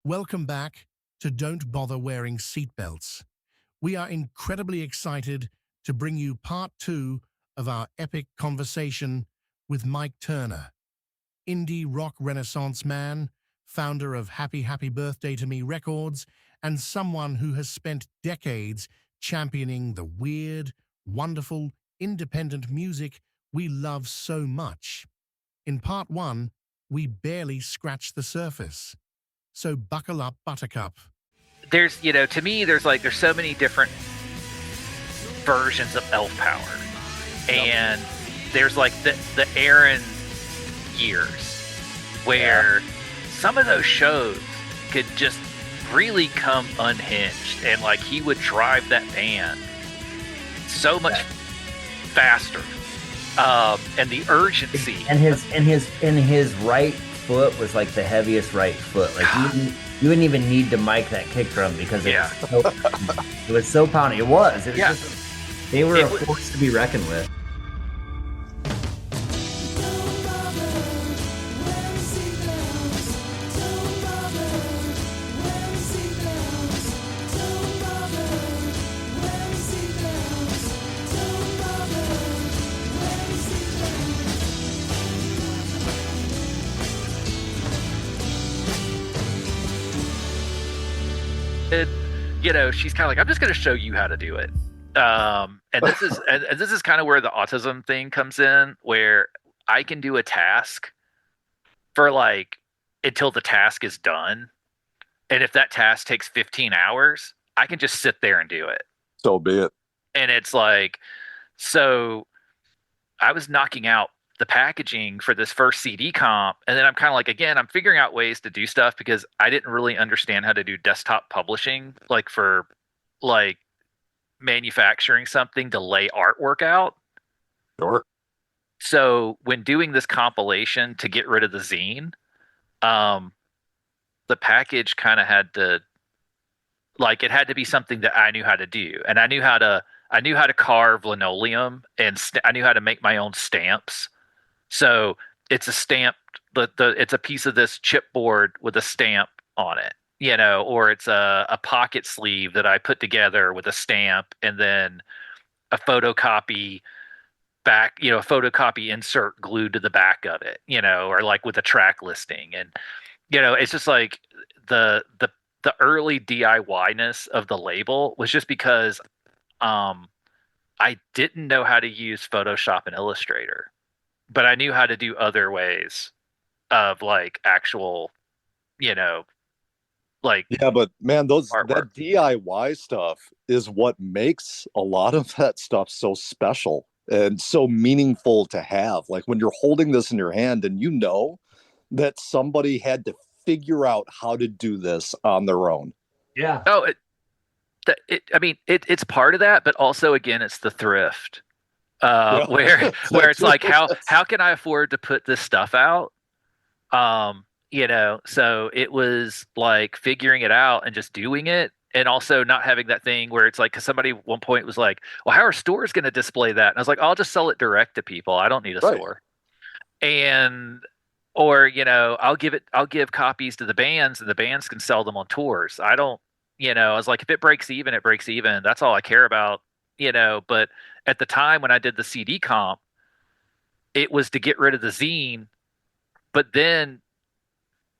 Welcome back to Don't Bother Wearing Seatbelts. We are incredibly excited to bring you part 2 of our epic conversation with Mike Turner, indie rock renaissance man, founder of Happy Happy Birthday to Me Records, and someone who has spent decades championing the weird, wonderful, independent music we love so much. In part 1, we barely scratched the surface. So buckle up, Buttercup. There's, to me, there's so many different versions of elf power. And there's the Aaron years where some of those shows could just really come unhinged, and he would drive that band so much faster. And the urgency. And his right foot was the heaviest right foot. You wouldn't even need to mic that kick drum because it was so pounding. It was just, they were a force to be reckoned with. She's kind of I'm just going to show you how to do it. And this is kind of where the autism thing comes in, where I can do a task for until the task is done. And if that task takes 15 hours, I can just sit there and do it. So be it. And it's so I was knocking out the packaging for this first CD comp, and then I'm kind of again, I'm figuring out ways to do stuff because I didn't really understand how to do desktop publishing, for manufacturing something to lay artwork out. Sure. So when doing this compilation to get rid of the zine, the package kind of had to it had to be something that I knew how to do, and I knew how to carve linoleum, and I knew how to make my own stamps. So it's a stamp, it's a piece of this chipboard with a stamp on it, or it's a pocket sleeve that I put together with a stamp, and then a photocopy back, a photocopy insert glued to the back of it, or with a track listing. And, it's just the early DIY-ness of the label was just because I didn't know how to use Photoshop and Illustrator. But I knew how to do other ways of actual, yeah, but man, artwork. That DIY stuff is what makes a lot of that stuff so special and so meaningful to have. When you're holding this in your hand and that somebody had to figure out how to do this on their own. Yeah. Oh, it's part of that, but also again, it's the thrift. Where it's how can I afford to put this stuff out? So it was figuring it out and just doing it, and also not having that thing where it's because somebody at one point was well, how are stores going to display that? And I was I'll just sell it direct to people. I don't need a store. And or I'll give copies to the bands, and the bands can sell them on tours. I don't, I was if it breaks even, it breaks even. That's all I care about. But at the time when I did the CD comp, it was to get rid of the zine. But then,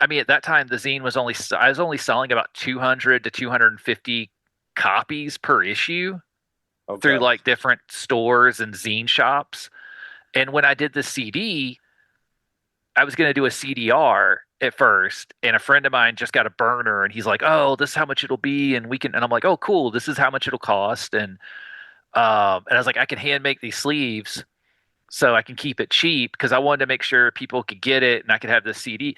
at that time, the zine was I was only selling about 200 to 250 copies per issue through different stores and zine shops. And when I did the CD, I was going to do a CDR at first, and a friend of mine just got a burner, and he's oh, this is how much it'll be, and we can, and I'm oh, cool, this is how much it'll cost. And I was I can hand make these sleeves so I can keep it cheap, because I wanted to make sure people could get it and I could have the CD.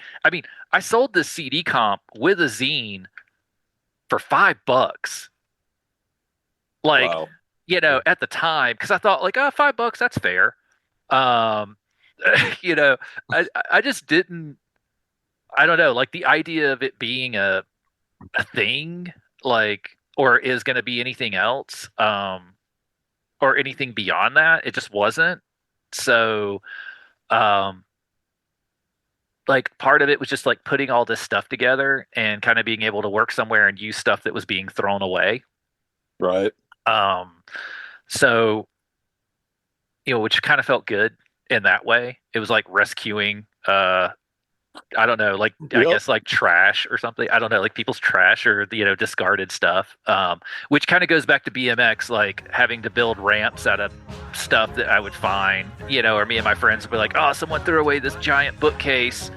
I sold this CD comp with a zine for $5. Wow. At the time, because I thought $5, that's fair. I just didn't, I don't know, the idea of it being a thing, or is going to be anything else, or anything beyond that. It just wasn't. So, like part of it was just like putting all this stuff together and kind of being able to work somewhere and use stuff that was being thrown away. Right. So, which kind of felt good in that way. It was like rescuing, I don't know, like I guess like trash or something. I don't know, like people's trash or discarded stuff. Which kind of goes back to BMX, like having to build ramps out of stuff that I would find, or me and my friends would be like, oh, someone threw away this giant bookcase.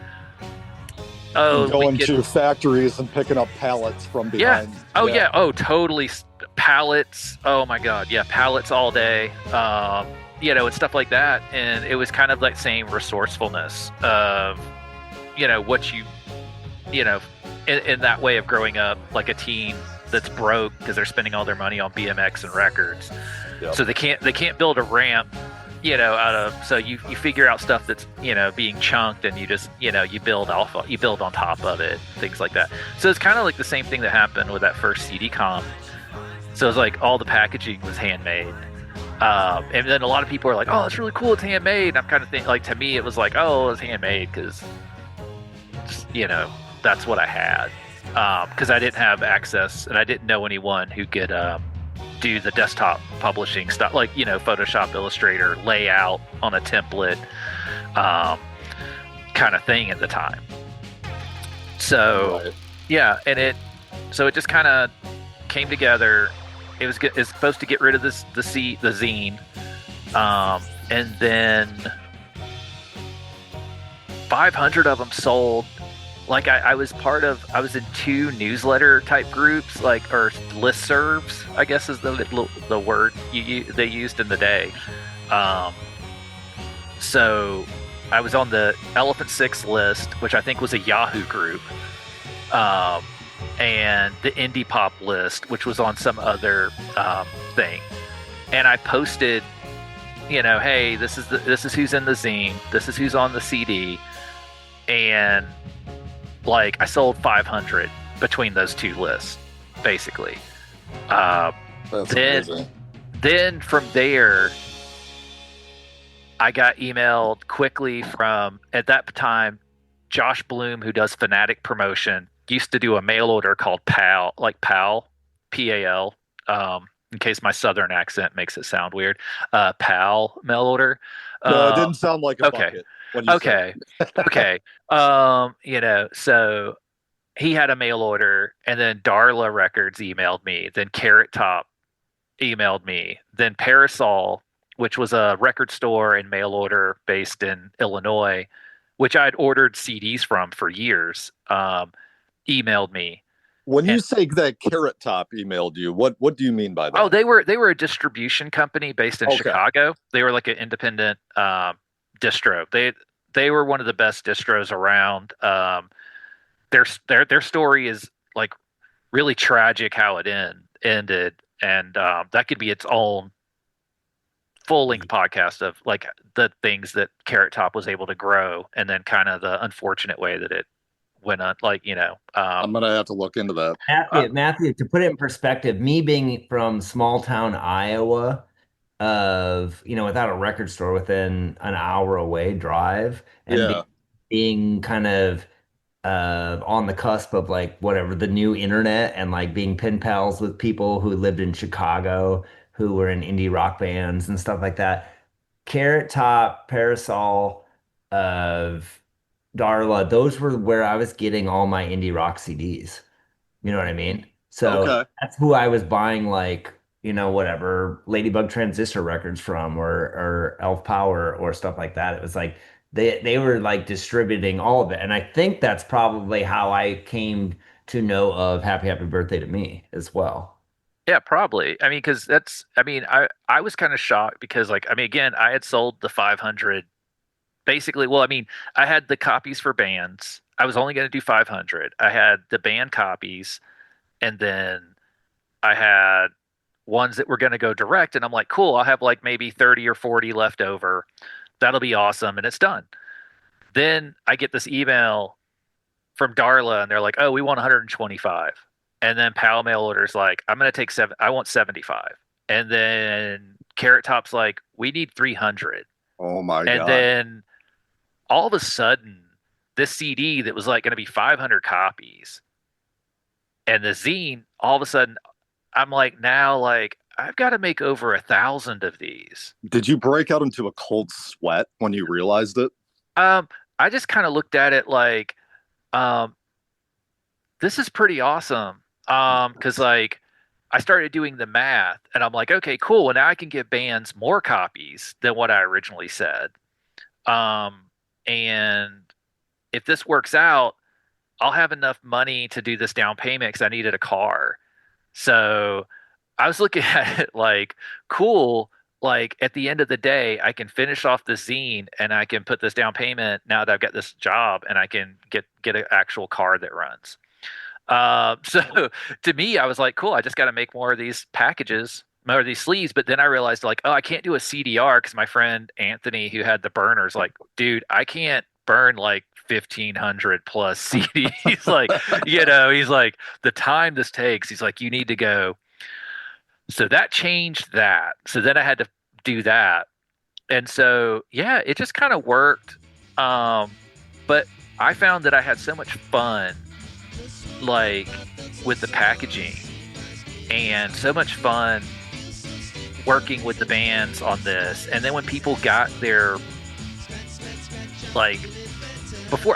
Oh, going to factories and picking up pallets from behind. Yeah. Oh yeah. Oh, totally. Pallets. Oh my God. Yeah, pallets all day. And stuff like that. And it was kind of like saying resourcefulness of, what you in that way of growing up like a teen that's broke because they're spending all their money on BMX and records. Yep. So they can't build a ramp, out of, so you figure out stuff that's, being chunked and you just, you build on top of it, things like that. So it's kind of like the same thing that happened with that first CD comp. So it's like all the packaging was handmade. And then a lot of people are like, oh, it's really cool, it's handmade. And I'm kind of thinking, like, to me, it was like, oh, it's handmade because, that's what I had. Because I didn't have access and I didn't know anyone who could do the desktop publishing stuff, like, Photoshop, Illustrator, layout on a template kind of thing at the time. So, right. Yeah, and it just kind of came together. It's supposed to get rid of the zine, and then 500 of them sold. Like I was in 2 newsletter type groups, like, or listservs, I guess is the word they used in the day. So I was on the Elephant Six list, which I think was a Yahoo group. And the indie pop list, which was on some other thing. And I posted, hey, this is who's in the zine, this is who's on the CD, and like I sold 500 between those 2 lists, basically. That's amazing. Then from there, I got emailed quickly from, at that time, Josh Bloom, who does Fanatic Promotion, used to do a mail order called PAL, like PAL, PAL, in case my southern accent makes it sound weird. PAL mail order. No, it didn't sound like a bucket. Okay. Okay. So he had a mail order, and then Darla Records emailed me, then Carrot Top emailed me, then Parasol, which was a record store and mail order based in Illinois, which I'd ordered CDs from for years, emailed me. When you say that Carrot Top emailed you, what do you mean by that? Oh, they were a distribution company based in Chicago. They were like an independent distro. They were one of the best distros around. Their story is like really tragic how it ended, and that could be its own full-length podcast of like the things that Carrot Top was able to grow, and then kind of the unfortunate way that it went on. Like, I'm gonna have to look into that. Matthew, to put it in perspective, me being from small town Iowa, without a record store within an hour away drive, and being kind of on the cusp of like whatever the new internet, and like being pen pals with people who lived in Chicago who were in indie rock bands and stuff like that. Carrot Top, Parasol, Darla, those were where I was getting all my indie rock CDs. You know what I mean? So that's who I was buying, like, whatever Ladybug Transistor records from, or Elf Power or stuff like that. It was like they were like distributing all of it. And I think that's probably how I came to know of Happy Happy Birthday to Me as well. Yeah, probably. I mean, because I was kind of shocked because, like, I mean, again, I had sold the 500 basically. Well, I mean, I had the copies for bands. I was only going to do 500. I had the band copies, and then I had ones that were going to go direct. And I'm like, cool, I'll have like maybe 30 or 40 left over. That'll be awesome. And it's done. Then I get this email from Darla, and they're like, oh, we want 125. And then PAL mail order's like, I'm going to take I want 75. And then Carrot Top's like, we need 300. Oh my God. And then all of a sudden, this CD that was like going to be 500 copies, and the zine, all of a sudden, I'm like, now, like, I've got to make over 1,000 of these. Did you break out into a cold sweat when you realized it? I just kind of looked at it like, this is pretty awesome. Because like I started doing the math, and I'm like, okay, cool. Well, now I can give bands more copies than what I originally said. And if this works out, I'll have enough money to do this down payment because I needed a car. So I was looking at it like, cool. Like at the end of the day, I can finish off the zine and I can put this down payment now that I've got this job, and I can get an actual car that runs. So to me, I was like, cool, I just got to make more of these packages, more of these sleeves. But then I realized, like, oh, I can't do a CDR because my friend Anthony, who had the burners, like, dude, I can't burn like 1,500 plus CDs. Like, he's like, the time this takes, he's like, you need to go. So that changed that. So then I had to do that. And so, yeah, it just kind of worked. But I found that I had so much fun, like with the packaging, and so much fun working with the bands on this. And then when people got their, like,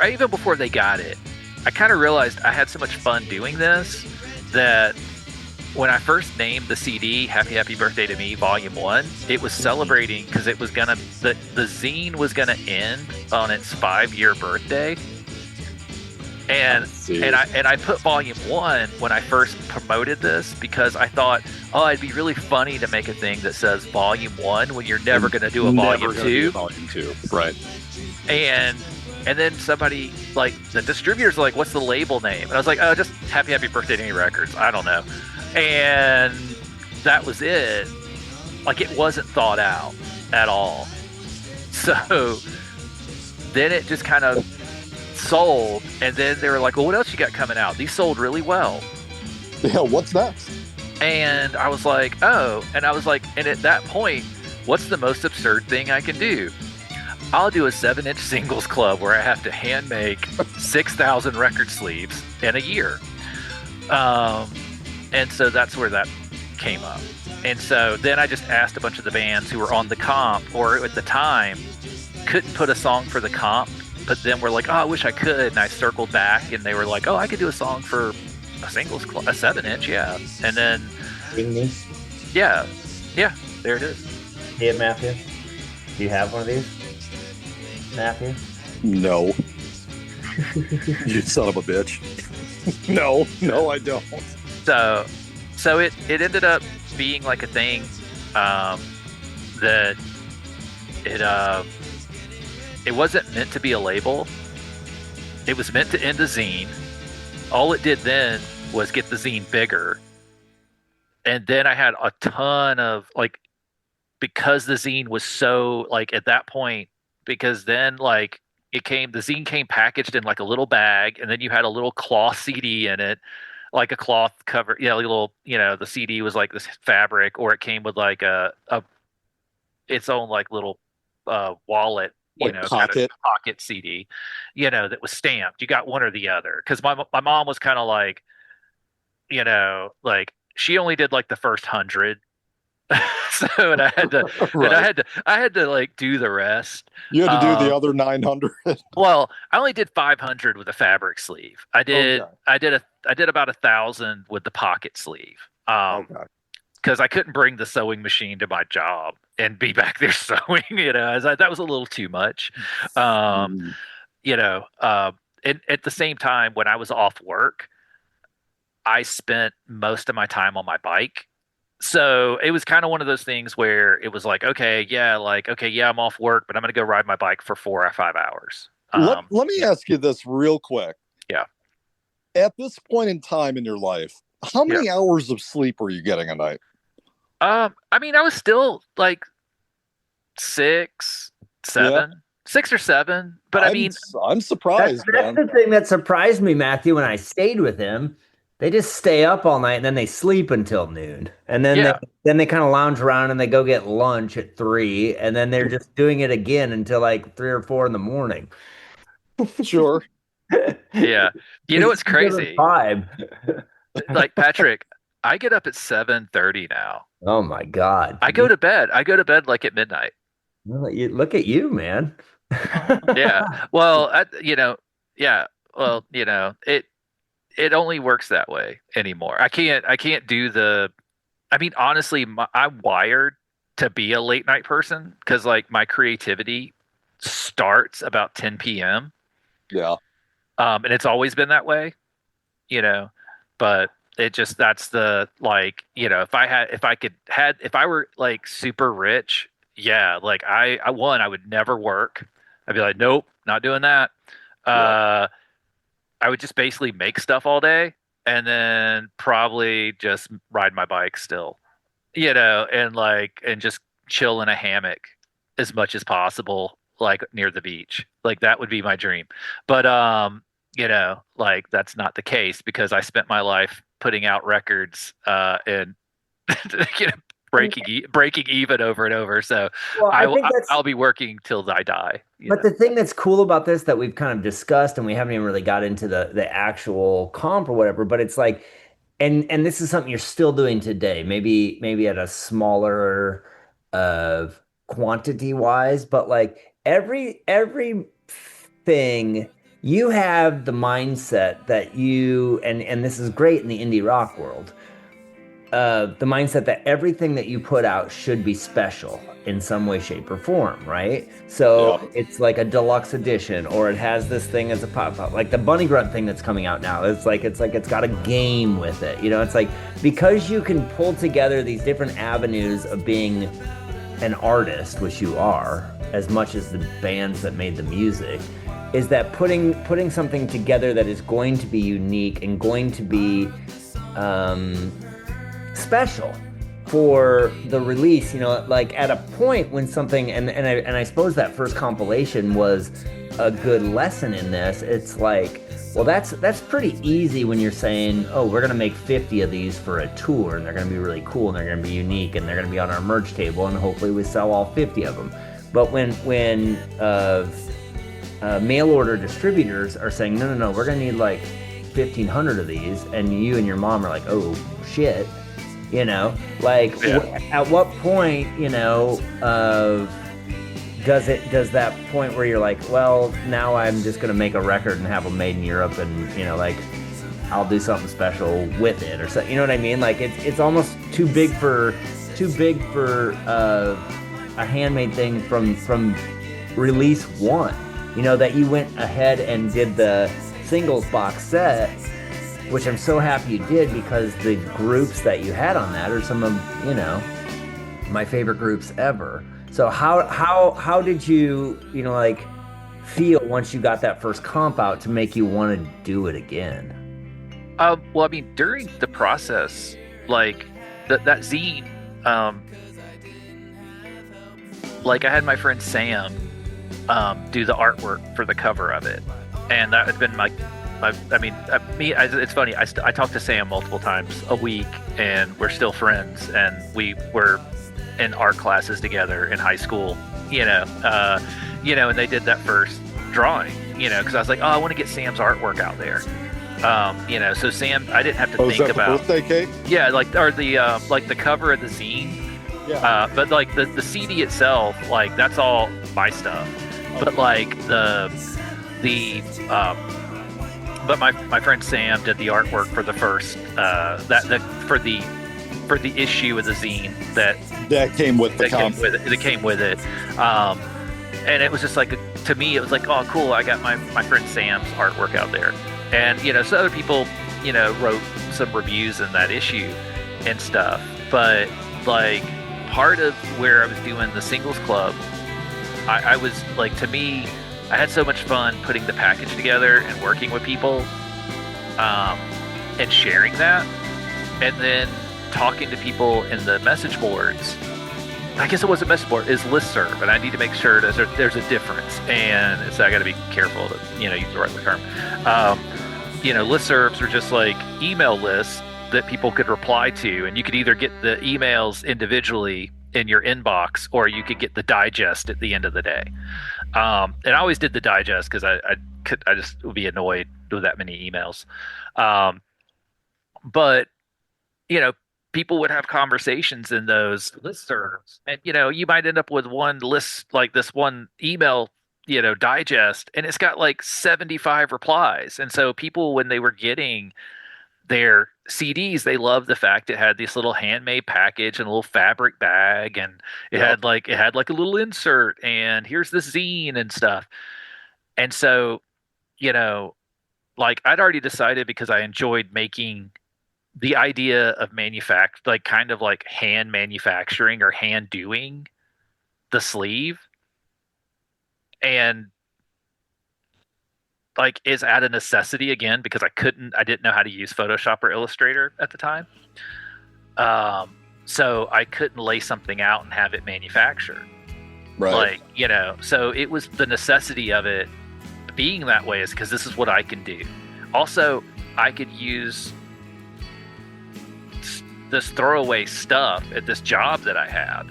even before they got it, I kind of realized I had so much fun doing this that when I first named the CD Happy Birthday to Me Volume 1, it was celebrating because it was the zine was gonna end on its 5-year birthday. And I put Volume 1 when I first promoted this because I thought, oh, it'd be really funny to make a thing that says Volume 1 when you're never going to do a Volume 2. Volume 2, right. And then somebody, like, the distributor's like, what's the label name? And I was like, oh, just Happy Birthday to Me Records. I don't know. And that was it. Like, it wasn't thought out at all. So then it just kind of sold, and then they were like, well, what else you got coming out? These sold really well. Yeah, what's next? And I was like, oh, and at that point, what's the most absurd thing I can do? I'll do a 7-inch singles club where I have to hand make 6,000 record sleeves in a year. And so that's where that came up. And so then I just asked a bunch of the bands who were on the comp, or at the time couldn't put a song for the comp, but then we're like, oh, I wish I could. And I circled back, and they were like, oh, I could do a song for a singles club, a 7-inch, yeah. And then, yeah, there it is. Yeah, Matthew, do you have one of these, Matthew? No. You son of a bitch. No, I don't. So it ended up being like a thing that it wasn't meant to be a label. It was meant to end a zine. All it did then was get the zine bigger. And then I had a ton of, like, because the zine was so, like, at that point, because then, like, the zine came packaged in like a little bag, and then you had a little cloth CD in it, like a cloth cover, like a little, the CD was like this fabric, or it came with like its own like little wallet, like pocket. Kind of pocket CD, that was stamped. You got one or the other. Because my mom was kind of like, like she only did like the first 100. So, and I had to, right. I had to like do the rest. You had to do the other 900. Well, I only did 500 with a fabric sleeve. I did about 1,000 with the pocket sleeve. Because I couldn't bring the sewing machine to my job and be back there sewing. That was a little too much. And at the same time, when I was off work, I spent most of my time on my bike. So it was kind of one of those things where it was like, okay, I'm off work, but I'm going to go ride my bike for 4 or 5 hours. Let me ask you this real quick. Yeah. At this point in time in your life, how many hours of sleep were you getting a night? I mean, I was still like 6 or 7, but I'm surprised. That's the thing that surprised me, Matthew, when I stayed with him. They just stay up all night and then they sleep until noon. And then they kind of lounge around and they go get lunch at 3, and then they're just doing it again until like 3 or 4 in the morning. Sure. Yeah. You know what's crazy? Vibe. Like Patrick, I get up at 7:30 now. Oh my God. I go to bed. I go to bed like at midnight. Look at you, man. Yeah. Well, yeah. Well, it only works that way anymore. I can't do I mean, honestly, I'm wired to be a late night person because like my creativity starts about 10 p.m. Yeah. And it's always been that way, but that's the, like, if I were like super rich, yeah, like I would never work. I'd be like, nope, not doing that. Yeah. I would just basically make stuff all day and then probably just ride my bike still, and just chill in a hammock as much as possible, like near the beach. Like that would be my dream. But like that's not the case because I spent my life putting out records and breaking even over and over. So Well, I think I'll be working till I die. But the thing that's cool about this that we've kind of discussed, and we haven't even really got into the actual comp or whatever, but it's like, and this is something you're still doing today, maybe at a smaller quantity wise, but like every thing you have the mindset that and this is great in the indie rock world, the mindset that everything that you put out should be special in some way, shape, or form, right? So it's like a deluxe edition, or it has this thing as a pop-up, like the Bunny Grunt thing that's coming out now. It's got a game with it, It's like, because you can pull together these different avenues of being an artist, which you are, as much as the bands that made the music, is that putting something together that is going to be unique and going to be special for the release, like at a point when something, and I suppose that first compilation was a good lesson in this. It's like, well, that's pretty easy when you're saying, oh, we're gonna make 50 of these for a tour, and they're gonna be really cool, and they're gonna be unique, and they're gonna be on our merch table, and hopefully we sell all 50 of them. But when mail order distributors are saying, no, we're gonna need like 1,500 of these, and you and your mom are like, oh shit. At what point, does that point where you're like, well, now I'm just going to make a record and have them made in Europe and, I'll do something special with it or something, you know what I mean? Like it's almost too big for a handmade thing from release one, that you went ahead and did the singles box set, which I'm so happy you did, because the groups that you had on that are some of, my favorite groups ever. So how did you, feel once you got that first comp out to make you want to do it again? Well, I mean, during the process, like that zine, like I had my friend Sam do the artwork for the cover of it, and that had been it's funny. I talk to Sam multiple times a week, and we're still friends. And we were in art classes together in high school, and they did that first drawing, because I was like, oh, I want to get Sam's artwork out there, So Sam, I didn't have to think about the birthday cake. Yeah, like the cover of the zine. Yeah. But like the CD itself, like that's all my stuff. But like But my friend Sam did the artwork for the first for the issue of the zine that came with the comp. That came with it, and it was just like, to me it was like, oh cool, I got my friend Sam's artwork out there, and so other people wrote some reviews in that issue and stuff, but like part of where I was doing the singles club, I was like, to me, I had so much fun putting the package together and working with people, and sharing that, and then talking to people in the message boards. I guess it wasn't message board, is listserv, and I need to make sure that there's a difference, and so I got to be careful to use the right term. Listservs are just like email lists that people could reply to, and you could either get the emails individually in your inbox, or you could get the digest at the end of the day. And I always did the digest because I just would be annoyed with that many emails. But people would have conversations in those listservs, and you might end up with one list, like this one email digest, and it's got like 75 replies. And so people, when they were getting their CDs, they loved the fact it had this little handmade package and a little fabric bag, and it had like a little insert, and here's the zine and stuff. And so like I'd already decided, because I enjoyed making the idea of like kind of like hand manufacturing or hand doing the sleeve, and like is at a necessity again, because I didn't know how to use Photoshop or Illustrator at the time. So I couldn't lay something out and have it manufactured. Right. Like, so it was the necessity of it being that way, is because this is what I can do. Also, I could use this throwaway stuff at this job that I had,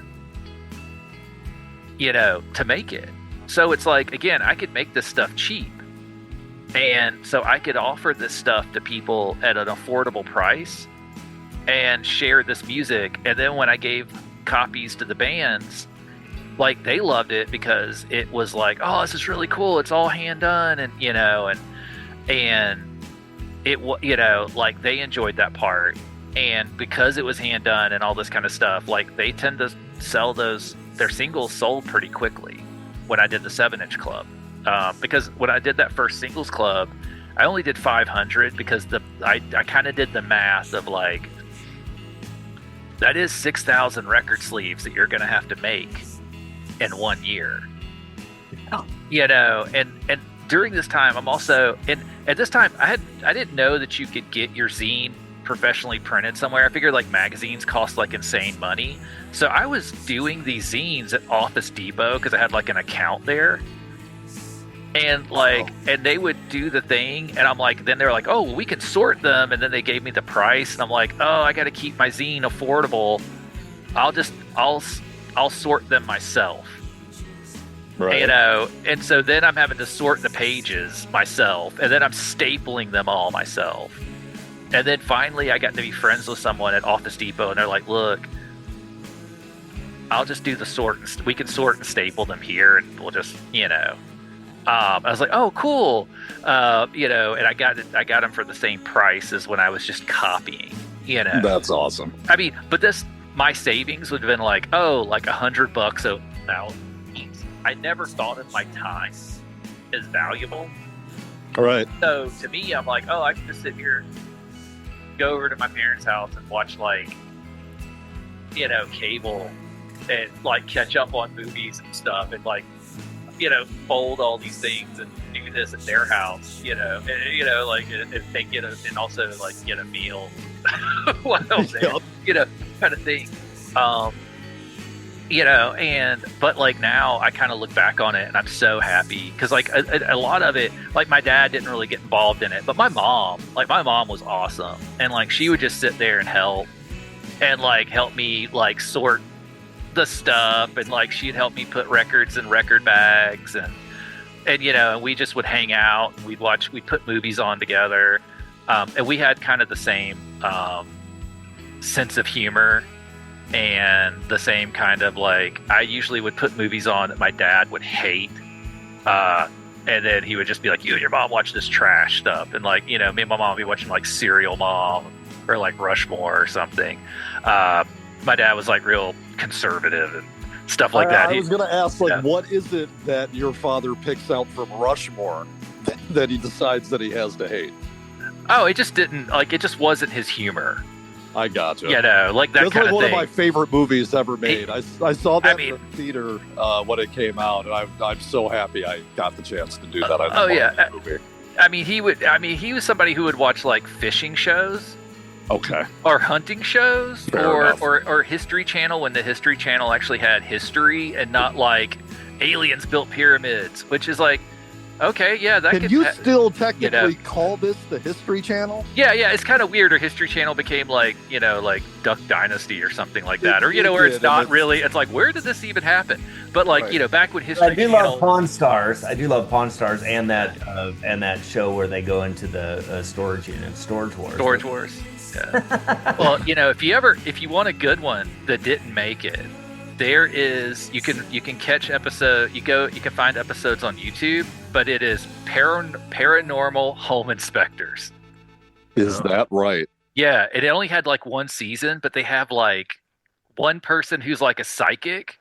to make it. So it's like, again, I could make this stuff cheap. And so I could offer this stuff to people at an affordable price and share this music. And then when I gave copies to the bands, like, they loved it because it was like, oh, this is really cool. It's all hand done. And, and it, like, they enjoyed that part. And because it was hand done and all this kind of stuff, like, they tend to sell their singles sold pretty quickly when I did the 7-inch club. Because when I did that first singles club, I only did 500 because I kind of did the math of like, that is 6,000 record sleeves that you're going to have to make in 1 year. Oh. And during this time, I'm also, and at this time I didn't know that you could get your zine professionally printed somewhere. I figured like magazines cost like insane money. So I was doing these zines at Office Depot because I had like an account there. And like, and they would do the thing, and I'm like, then they're like, oh, we can sort them, and then they gave me the price, and I'm like, oh, I got to keep my zine affordable. I'll sort them myself, right? And so then I'm having to sort the pages myself, and then I'm stapling them all myself, and then finally I got to be friends with someone at Office Depot, and they're like, look, I'll just do the sort. We can sort and staple them here, and we'll just, I was like, oh, cool. And I got them for the same price as when I was just copying, That's awesome. I mean, but my savings would have been like, oh, like $100. So now I never thought of my time as valuable. All right. So to me, I'm like, oh, I can just sit here, go over to my parents' house and watch like, cable and like catch up on movies and stuff, and like, fold all these things and do this at their house, and, like, if they get and also like get a meal while there, kind of thing. But like now I kind of look back on it and I'm so happy because like a lot of it, like my dad didn't really get involved in it, but my mom was awesome, and like she would just sit there and help me like sort the stuff, and like she'd help me put records in record bags, and and we just would hang out and we'd put movies on together, and we had kind of the same sense of humor and the same kind of like, I usually would put movies on that my dad would hate, and then he would just be like, you and your mom watch this trash stuff, and like me and my mom would be watching like Serial Mom or like Rushmore or something. My dad was like real conservative and stuff like that. I was going to ask, like, what is it that your father picks out from Rushmore that he decides that he has to hate? Oh, it just wasn't his humor. I gotcha. Like that kind of thing. That's like one of my favorite movies ever made. I saw that in the theater when it came out, and I'm so happy I got the chance to do that. I love that movie. He was somebody who would watch like fishing shows. Okay. Or hunting shows, or History Channel, when the History Channel actually had history and not like aliens built pyramids, which is like, Okay, yeah, that Can you still technically call this the History Channel? Yeah, it's kind of weird. Or History Channel became like Duck Dynasty or something like that, or where it's not really. It's like, where did this even happen? But like back when History Channel. I do love Pawn Stars. I do love Pawn Stars and that show where they go into the storage unit, Storage Wars. Storage Wars. Yeah. Well, if you want a good one that didn't make it, there is you can catch episode. You can find episodes on YouTube. But it is Paranormal Home Inspectors. Is that right? Yeah, it only had like one season, but they have like one person who's like a psychic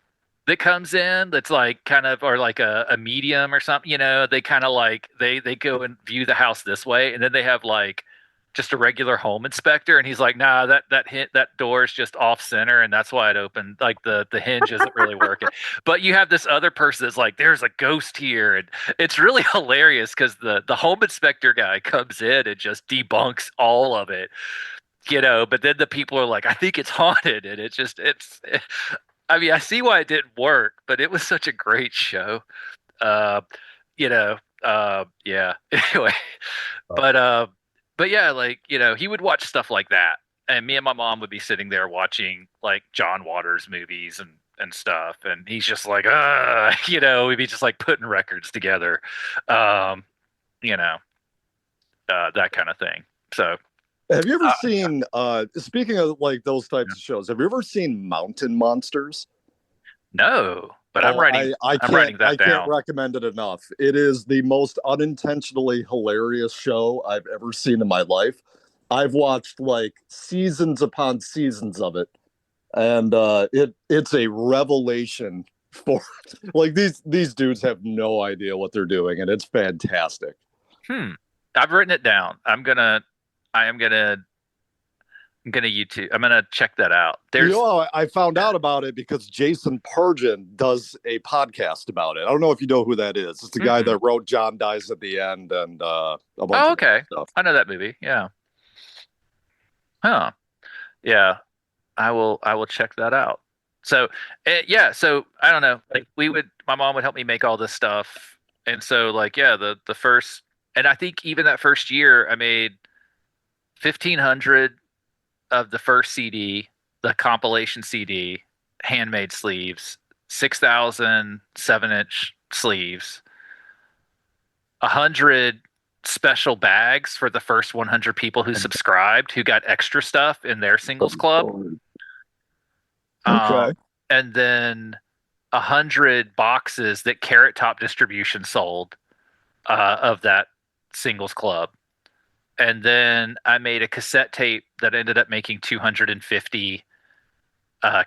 that comes in that's like kind of, or like a medium or something, they kind of like, they go and view the house this way. And then they have like just a regular home inspector. And he's like, nah, that door is just off center. And that's why it opened. Like the hinge isn't really working. But you have this other person that's like, there's a ghost here. And it's really hilarious because the home inspector guy comes in and just debunks all of it, but then the people are like, I think it's haunted. And I mean, I see why it didn't work, but it was such a great show. Yeah. Anyway, but yeah, like, he would watch stuff like that. And me and my mom would be sitting there watching like John Waters movies and stuff. And he's just like, we'd be just like putting records together, that kind of thing. So have you ever seen, speaking of like those types of shows, have you ever seen Mountain Monsters? No, but I'm writing that down. I can't recommend it enough. It is the most unintentionally hilarious show I've ever seen in my life. I've watched like seasons upon seasons of it, and it's a revelation for like these dudes have no idea what they're doing, and it's fantastic. I've written it down. I'm gonna YouTube. I'm gonna check that out. I found out about it because Jason Purgeon does a podcast about it. I don't know if you know who that is. It's the guy that wrote John Dies at the End and a bunch of stuff. I know that movie. Yeah. Huh. Yeah. I will check that out. So so I don't know. Like my mom would help me make all this stuff, and so like the first, and I think even that first year I made 1,500 of the first CD, the compilation CD, handmade sleeves, 6,000 7-inch sleeves, 100 special bags for the first 100 people who subscribed, who got extra stuff in their singles club. Okay. And then 100 boxes that Carrot Top Distribution sold of that singles club. And then I made a cassette tape that ended up making 250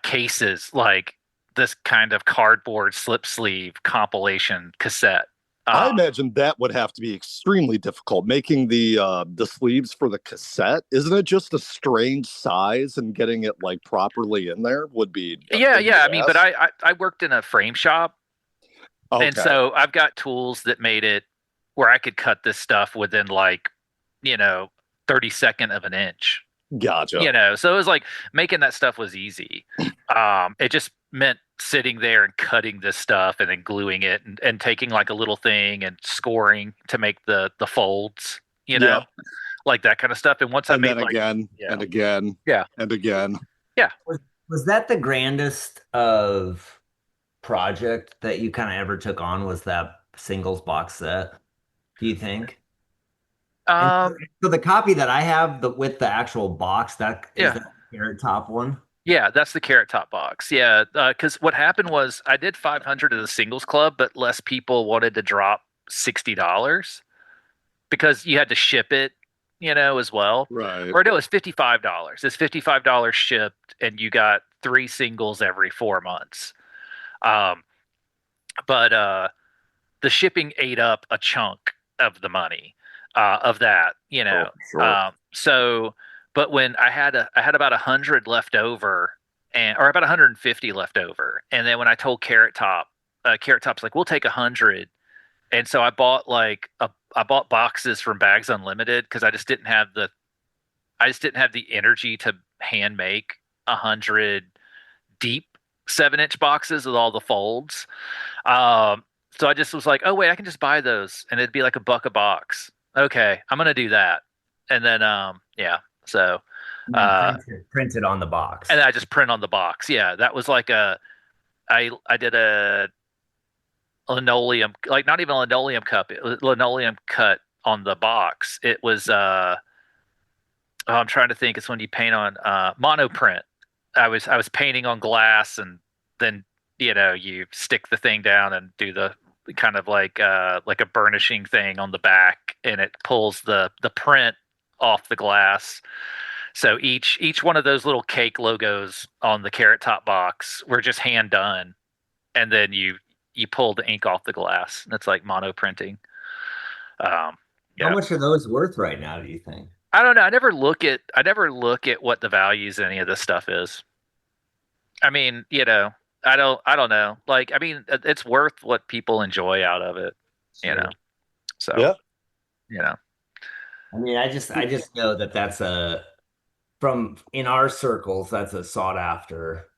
cases, like this kind of cardboard slip sleeve compilation cassette. I imagine that would have to be extremely difficult, making the sleeves for the cassette. Isn't it just a strange size, and getting it like properly in there would be? Yeah. I mean, but I worked in a frame shop, and so I've got tools that made it where I could cut this stuff within like 32nd of an inch. Gotcha. So it was like making that stuff was easy. It just meant sitting there and cutting this stuff and then gluing it and taking like a little thing and scoring to make the folds, like that kind of stuff. And once I made again and again, and again. Yeah. Was that the grandest of project that you kind of ever took on? Was that singles box set? Do you think? So the copy that I have with the actual box, that is the Carrot Top one. Yeah, that's the Carrot Top box. Yeah, because what happened was I did 500 of the singles club, but less people wanted to drop $60 because you had to ship it, as well. Right. Or no, it's $55. It's $55 shipped, and you got 3 singles every 4 months. But the shipping ate up a chunk of the money. Of that, Sure. So, but when I had about 100 left over, or about 150 left over, and then when I told Carrot Top, Carrot Top's like, we'll take 100, and so I bought I bought boxes from Bags Unlimited because I just didn't have the energy to hand make 100 deep 7-inch boxes with all the folds. So I just was like, oh wait, I can just buy those, and it'd be like $1 a box. Okay, I'm gonna do that, and then yeah, so Print it on the box. and I just print on the box. Yeah, that was like I did a linoleum, like not even a linoleum cup, it was linoleum cut on the box. It was I'm trying to think. It's when you paint on monoprint. I was painting on glass, and then you stick the thing down and do the kind of like a burnishing thing on the back, and it pulls the print off the glass. So each one of those little cake logos on the Carrot Top box were just hand done, and then you pull the ink off the glass. That's like mono printing. Yeah. How much are those worth right now, do you think? I don't know. I never look at what the values of any of this stuff is. I mean, I don't know. Like, I mean, it's worth what people enjoy out of it, So, yeah. I mean, I just know that that's in our circles, that's a sought after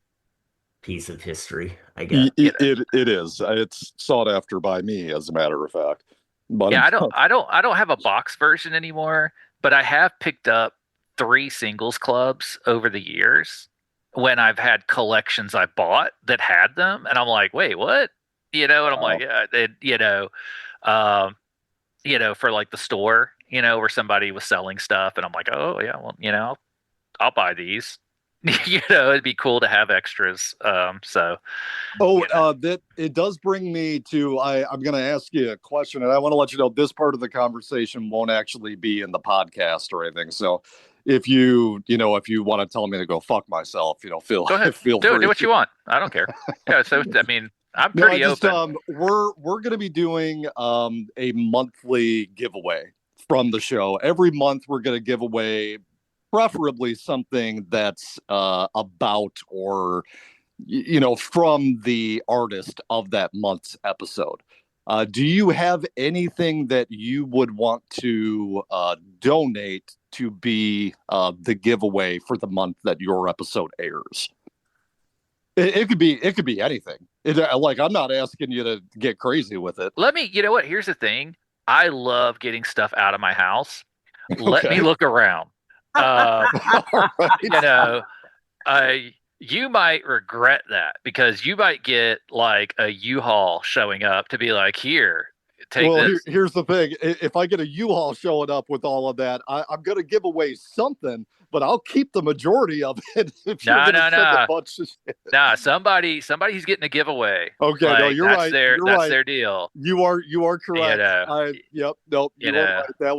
piece of history, I guess. It is. It's sought after by me, as a matter of fact. But yeah, I don't have a box version anymore, but I have picked up 3 singles clubs over the years when I've had collections I bought that had them, and I'm like, wait, what? And I'm like, yeah, for like the store, where somebody was selling stuff, and I'm like, oh yeah, well, I'll buy these. It'd be cool to have extras. That it does bring me to I'm going to ask you a question, and I want to let you know this part of the conversation won't actually be in the podcast or anything. So if you want to tell me to go fuck myself, feel go ahead. Feel free. Do what you want. I don't care. Yeah. So I mean, I'm pretty open. We're going to be doing a monthly giveaway from the show. Every month we're going to give away preferably something that's about or from the artist of that month's episode. Do you have anything that you would want to donate to be the giveaway for the month that your episode airs? It could be anything. I'm not asking you to get crazy with it. You know what? Here's the thing. I love getting stuff out of my house. Let me look around. You might regret that, because you might get like a U-Haul showing up to be like, here, take this. Here's the thing. If I get a U-Haul showing up with all of that, I'm going to give away something, but I'll keep the majority of it. Nah, somebody's getting a giveaway. Okay, no, you're right. That's their deal. You are correct. Yep, nope. You are right. That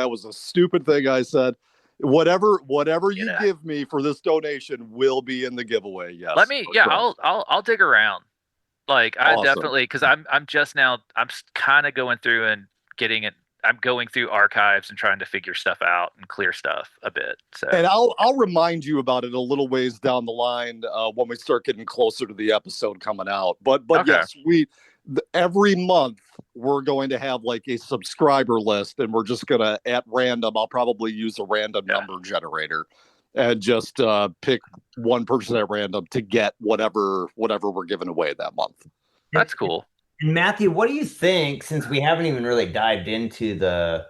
was a stupid thing I said. Whatever you give me for this donation will be in the giveaway. Yes. I'll dig around. Like, awesome. I definitely, because I'm kind of going through and getting it. I'm going through archives and trying to figure stuff out and clear stuff a bit. So, and I'll remind you about it a little ways down the line when we start getting closer to the episode coming out. But okay. Yes, every month we're going to have like a subscriber list, and we're just gonna, at random, I'll probably use a random number generator and just pick one person at random to get whatever we're giving away that month. That's cool. And Matthew, what do you think, since we haven't even really dived into the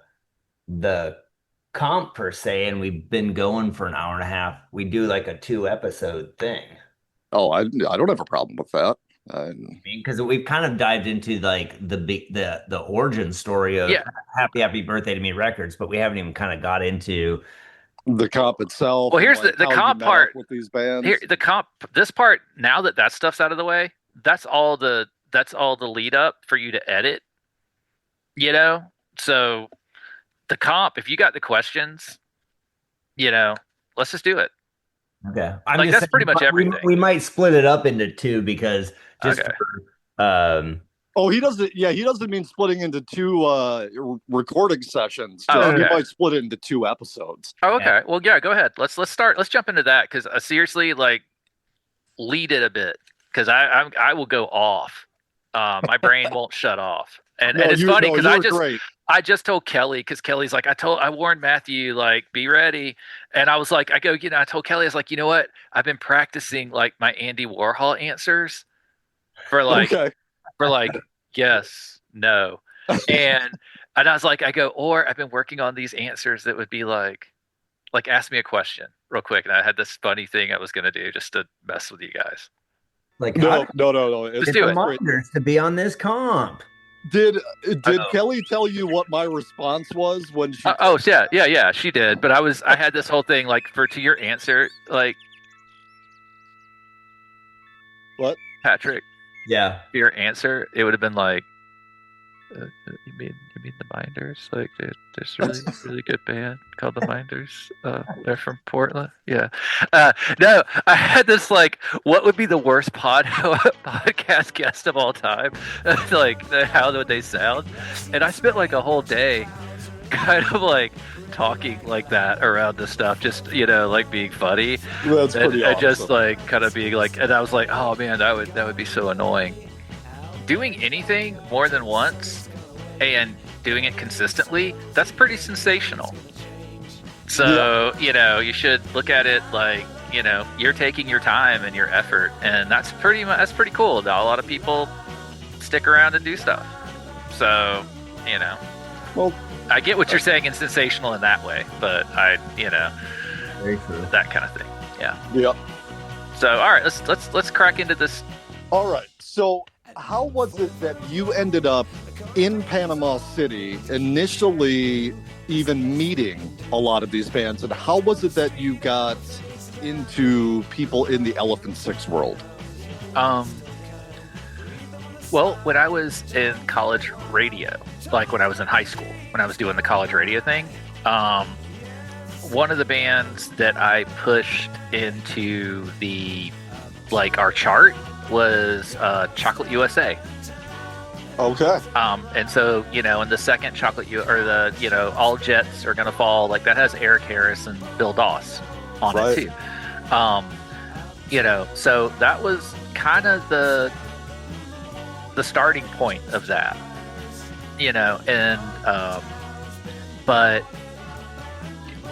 comp per se, and we've been going for an hour and a half, we do like a 2-episode thing? Oh, I don't have a problem with that. Because we've kind of dived into like the origin story of Happy Birthday to Me Records, but we haven't even kind of got into the comp itself. Well, here's the comp part with these bands. Here, the comp, this part, now that stuff's out of the way, that's all the lead up for you to edit. So the comp, if you got the questions, let's just do it. Okay, that's pretty much everything. We might split it up into 2 because he doesn't. Yeah, he doesn't mean splitting into 2 recording sessions. Okay. We might split it into 2 episodes. Oh, okay. Yeah. Well, yeah. Go ahead. Let's start. Let's jump into that, because seriously, like, lead it a bit, because I will go off. My brain won't shut off. And it's funny because I just told Kelly, because Kelly's like, I warned Matthew, like, be ready. And I was like, I told Kelly, I was like, you know what? I've been practicing like my Andy Warhol answers for like yes, no. And I was like, or I've been working on these answers that would be like ask me a question real quick. And I had this funny thing I was going to do just to mess with you guys. Like, No. Just do it. Monitors to be on this comp. Did Kelly tell you what my response was when she? Yeah, she did. But I had this whole thing like to your answer, like what, Patrick? Yeah, your answer, it would have been like, you mean the Minders? Like, there's really good band called the Minders. They're from Portland. Yeah. No, I had this like, what would be the worst podcast guest of all time? Like, how would they sound? And I spent like a whole day, kind of like talking like that around this stuff, just like being funny. That's pretty awesome. And just like kind of being like, and I was like, oh man, that would be so annoying. Doing anything more than once and doing it consistently, that's pretty sensational. So, you should look at it like, you're taking your time and your effort, and that's pretty cool. A lot of people stick around and do stuff. So, well, I get what you're saying in sensational in that way, but very true. That kind of thing. Yeah. Yep. So, all right, let's crack into this. All right. So, how was it that you ended up in Panama City, initially even meeting a lot of these bands, and how was it that you got into people in the Elephant Six world? Well, when I was in college radio, like when I was in high school, when I was doing the college radio thing, one of the bands that I pushed into our chart was Chocolate USA. Okay. And so, in the second All Jets Are Gonna Fall, like that has Eric Harris and Bill Doss on it too. So that was kind of the starting point of that, but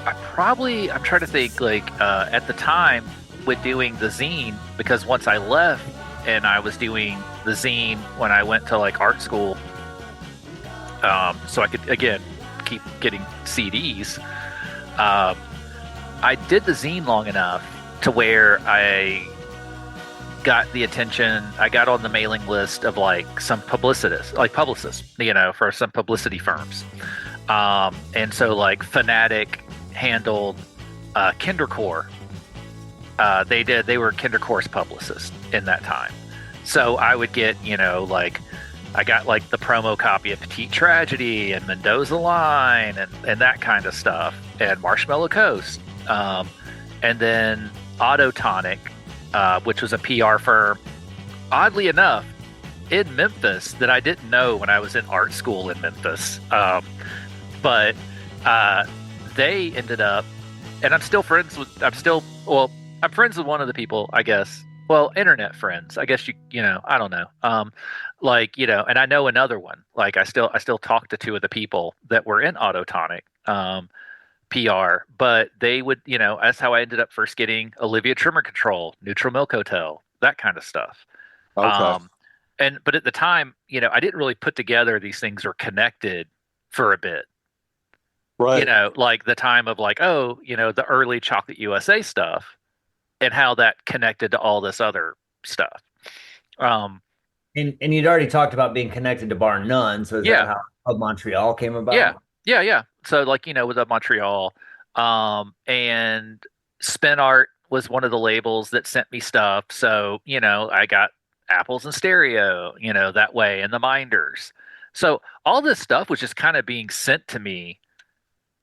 I'm trying to think, at the time with doing the zine, because once I left and I was doing the zine when I went to like art school, so I could again keep getting CDs. I did the zine long enough to where I got the attention. I got on the mailing list of like some publicists, for some publicity firms. And so like Fanatic handled Kindercore. They were Kindercore's publicist in that time. So I would get, I got like the promo copy of Petite Tragedy and Mendoza Line and that kind of stuff, and Marshmallow Coast. And then Autotonic, which was a PR firm, oddly enough, in Memphis, that I didn't know when I was in art school in Memphis. But they ended up, and I'm friends with one of the people, I guess. Well, internet friends, I guess I don't know. And I know another one. Like I still talk to two of the people that were in Autotonic PR, but they would, that's how I ended up first getting Olivia Tremor Control, Neutral Milk Hotel, that kind of stuff. Okay. But at the time, I didn't really put together these things were connected for a bit. Right. Like the time of like, the early Chocolate USA stuff and how that connected to all this other stuff. And you'd already talked about being connected to Bar None, so is that how Montreal came about? Yeah. So like, with Montreal, and Spin Art was one of the labels that sent me stuff. So, I got Apples and Stereo, that way, and the Minders. So all this stuff was just kind of being sent to me,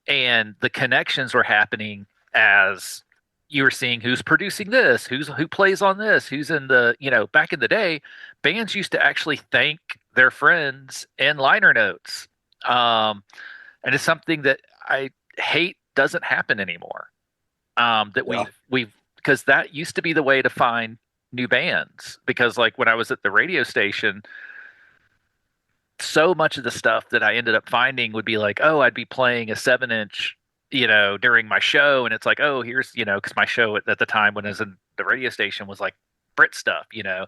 and the connections were happening as you were seeing who's producing this, who plays on this, who's in the, back in the day, bands used to actually thank their friends in liner notes. And it's something that I hate doesn't happen anymore. Because that used to be the way to find new bands. Because like when I was at the radio station, so much of the stuff that I ended up finding would be like, I'd be playing a 7-inch, during my show. And it's like, here's, because my show at the time when I was in the radio station was like Brit stuff, and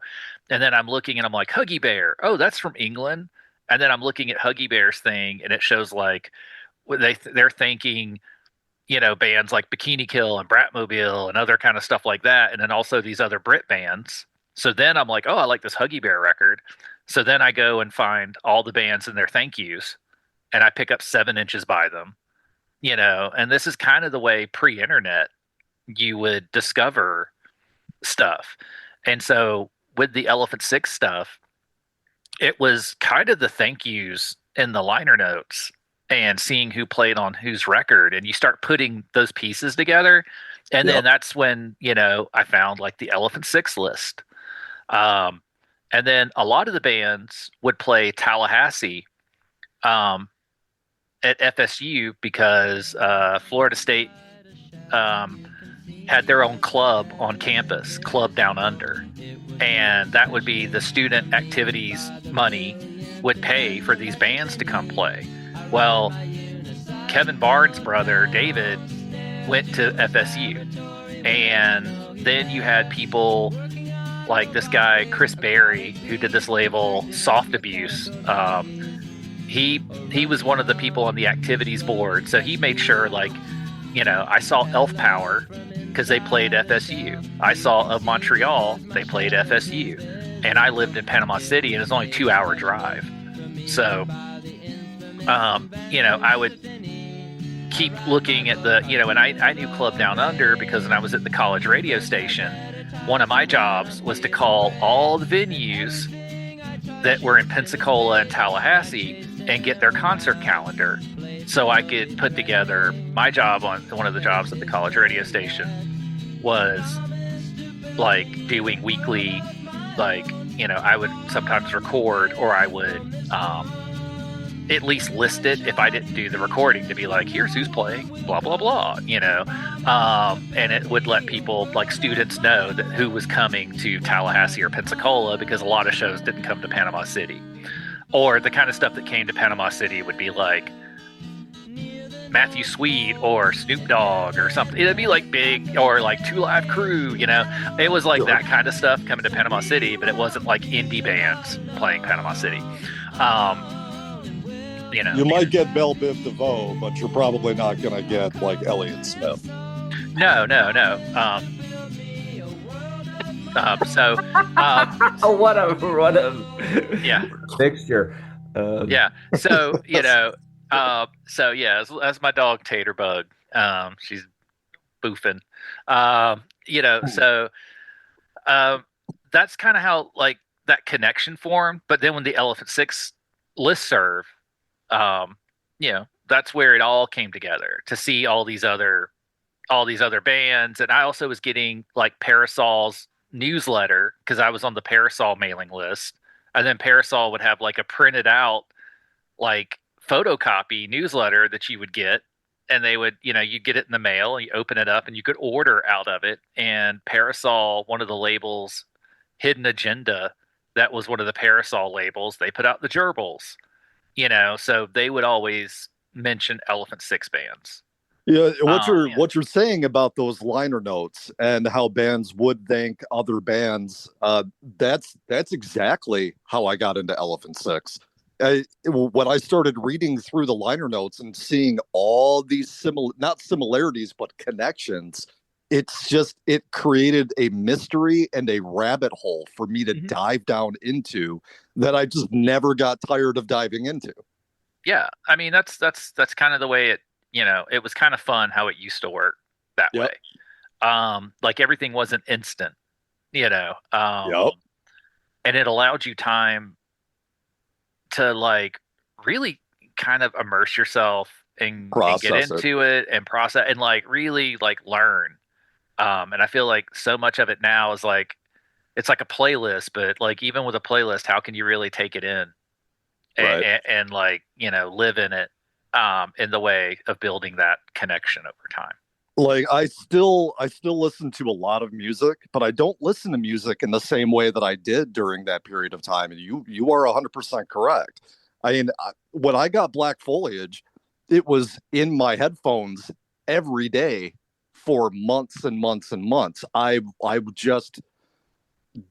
then I'm looking and I'm like, Huggy Bear, oh, that's from England. And then I'm looking at Huggy Bear's thing, and it shows like they're thanking, bands like Bikini Kill and Bratmobile and other kind of stuff like that, and then also these other Brit bands. So then I'm like, oh, I like this Huggy Bear record. So then I go and find all the bands and their thank yous, and I pick up 7 inches by them, and this is kind of the way pre-internet you would discover stuff. And so with the Elephant Six stuff, it was kind of the thank yous in the liner notes and seeing who played on whose record, and you start putting those pieces together. And then that's when, I found like the Elephant Six list. And then a lot of the bands would play Tallahassee at FSU because Florida State had their own club on campus, Club Down Under. And that would be the student activities money would pay for these bands to come play. Well, Kevin Barnes' brother, David, went to FSU. And then you had people like this guy, Chris Berry, who did this label, Soft Abuse. He was one of the people on the activities board. So he made sure, like, I saw Elf Power because they played FSU. I saw of Montreal, they played FSU. And I lived in Panama City, and it was only a 2-hour drive. So, I would keep looking at the, and I knew Club Down Under because when I was at the college radio station, one of my jobs was to call all the venues that were in Pensacola and Tallahassee and get their concert calendar so I could put together my job. On one of the jobs at the college radio station was like doing weekly, like, I would sometimes record, or I would at least list it if I didn't do the recording, to be like, here's who's playing, blah, blah, blah, and it would let people, like students, know that who was coming to Tallahassee or Pensacola, because a lot of shows didn't come to Panama City. Or the kind of stuff that came to Panama City would be like Matthew Sweet or Snoop Dogg or something. It'd be like big, or like Two Live Crew, it was like that kind of stuff coming to Panama City, but it wasn't like indie bands playing Panama City. You might get Belle Biv DeVoe, but you're probably not going to get like Elliott Smith. No. What a fixture. That's my dog Taterbug. She's boofing. That's kind of how like that connection formed. But then when the Elephant Six listserv, that's where it all came together, to see all these other bands. And I also was getting like Parasol's newsletter because I was on the Parasol mailing list, and then Parasol would have like a printed out like photocopy newsletter that you would get, and they would, you'd get it in the mail, you open it up and you could order out of it. And Parasol, one of the labels, Hidden Agenda, that was one of the Parasol labels, they put out the gerbils, so they would always mention Elephant Six bands. Yeah, what you're saying about those liner notes and how bands would thank other bands, that's exactly how I got into Elephant Six. When I started reading through the liner notes and seeing all these not similarities but connections, it created a mystery and a rabbit hole for me to dive down into that I just never got tired of diving into. Yeah, I mean that's kind of the way it. It was kind of fun how it used to work that way. Like everything wasn't instant, and it allowed you time to like really kind of immerse yourself and get into it and process and like really like learn. And I feel like so much of it now is like, it's like a playlist, but like even with a playlist, how can you really take it in and like, live in it? In the way of building that connection over time. Like I still listen to a lot of music, but I don't listen to music in the same way that I did during that period of time. And you are 100% correct. I mean, when I got Black Foliage, it was in my headphones every day for months and months and months. I just,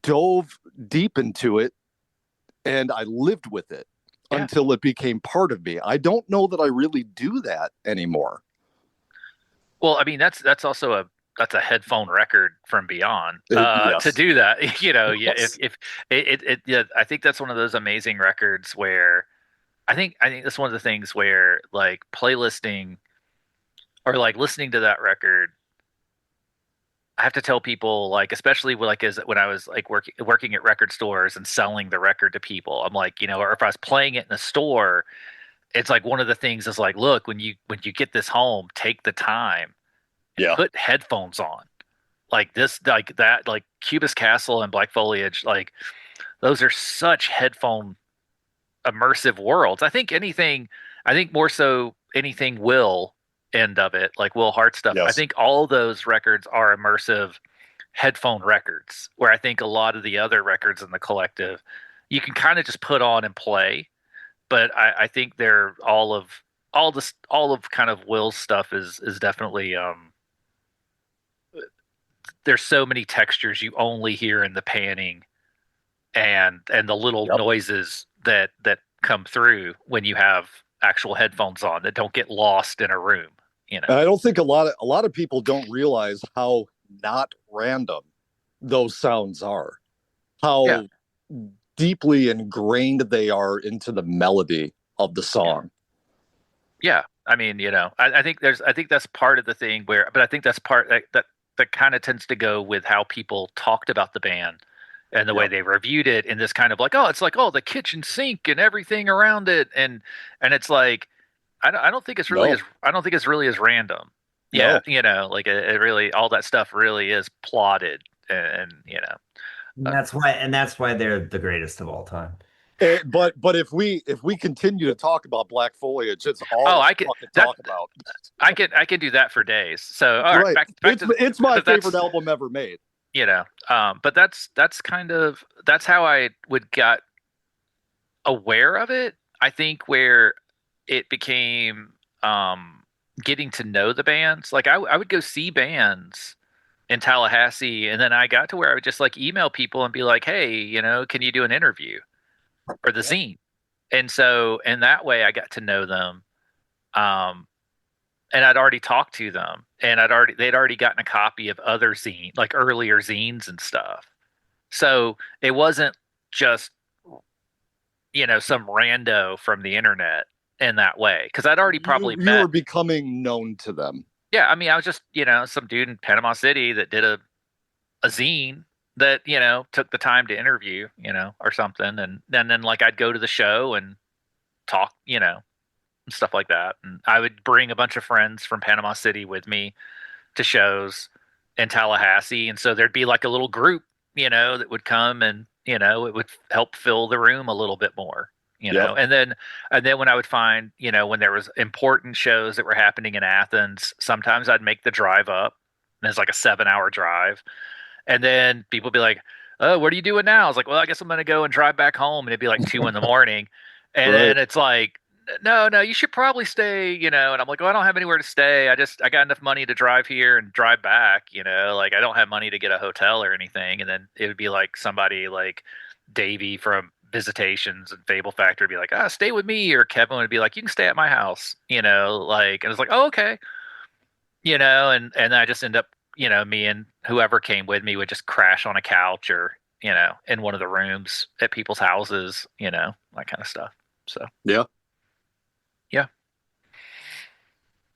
dove deep into it and I lived with it until it became part of me. I don't know that I really do that anymore. Well, I mean, that's also a headphone record from beyond Yes. to do that. Yes. If I think that's one of those amazing records where I think that's one of the things where like playlisting or like listening to that record, I have to tell people, like, especially when I was like working at record stores and selling the record to people, I'm like, or if I was playing it in the store, it's like one of the things is like, look, when you get this home, take the time and put headphones on, like this, like that, like Cubis Castle and Black Foliage, like those are such headphone immersive worlds. I think more so anything Will end of it, like Will Hart stuff. Yes. I think all those records are immersive headphone records, where I think a lot of the other records in the collective you can kind of just put on and play. But I think they're all of kind of Will's stuff is definitely there's so many textures you only hear in the panning and the little noises that come through when you have actual headphones on that don't get lost in a room. And I don't think a lot of people don't realize how not random those sounds are, how deeply ingrained they are into the melody of the song. Yeah. I mean, I think that's part of the thing but I think that's part that kind of tends to go with how people talked about the band and the way they reviewed it, and this kind of like, it's like, the kitchen sink and everything around it. And it's like, I don't think it's really as random. Yeah. No. Like it really, all that stuff really is plotted and that's why they're the greatest of all time. But if we continue to talk about Black Foliage, it's all I can talk about. I can do that for days. So all right, back it's my favorite album ever made. But that's how I got aware of it. I think where it became getting to know the bands. Like I would go see bands in Tallahassee, and then I got to where I would just like email people and be like, hey, can you do an interview or the zine? And so in that way I got to know them. And I'd already talked to them, and they'd already gotten a copy of other zines, like earlier zines and stuff. So it wasn't just, some rando from the internet in that way. Cause I'd already probably you were becoming known to them. Yeah. I mean, I was just, some dude in Panama City that did a zine that, took the time to interview, or something. And then like I'd go to the show and talk, and stuff like that. And I would bring a bunch of friends from Panama City with me to shows in Tallahassee. And so there'd be like a little group, that would come, and, it would help fill the room a little bit more, know? And then when I would find, when there was important shows that were happening in Athens, sometimes I'd make the drive up, and it's like a 7-hour drive. And then people would be like, oh, what are you doing now? I was like, well, I guess I'm going to go and drive back home. And it'd be like 2 a.m. And then it's like, no, you should probably stay, and I'm like, well, I don't have anywhere to stay. I got enough money to drive here and drive back, like I don't have money to get a hotel or anything. And then it would be like somebody like Davey from Visitations and Fable Factory would be like, stay with me. Or Kevin would be like, you can stay at my house, and I was like, oh, okay. And I just end up, me and whoever came with me would just crash on a couch or, in one of the rooms at people's houses, that kind of stuff. So, yeah.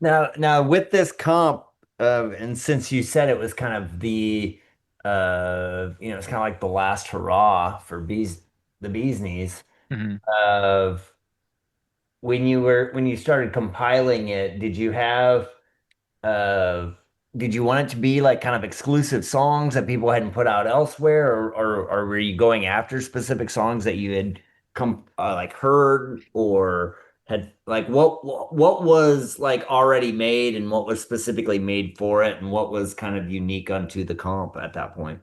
Now with this comp, and since you said it was kind of the, it's kind of like the last hurrah for the Bee's Knees. Of when you started compiling it, did you want it to be like kind of exclusive songs that people hadn't put out elsewhere, or were you going after specific songs that you had like heard, or had like what was like already made, and what was specifically made for it, and what was kind of unique unto the comp at that point?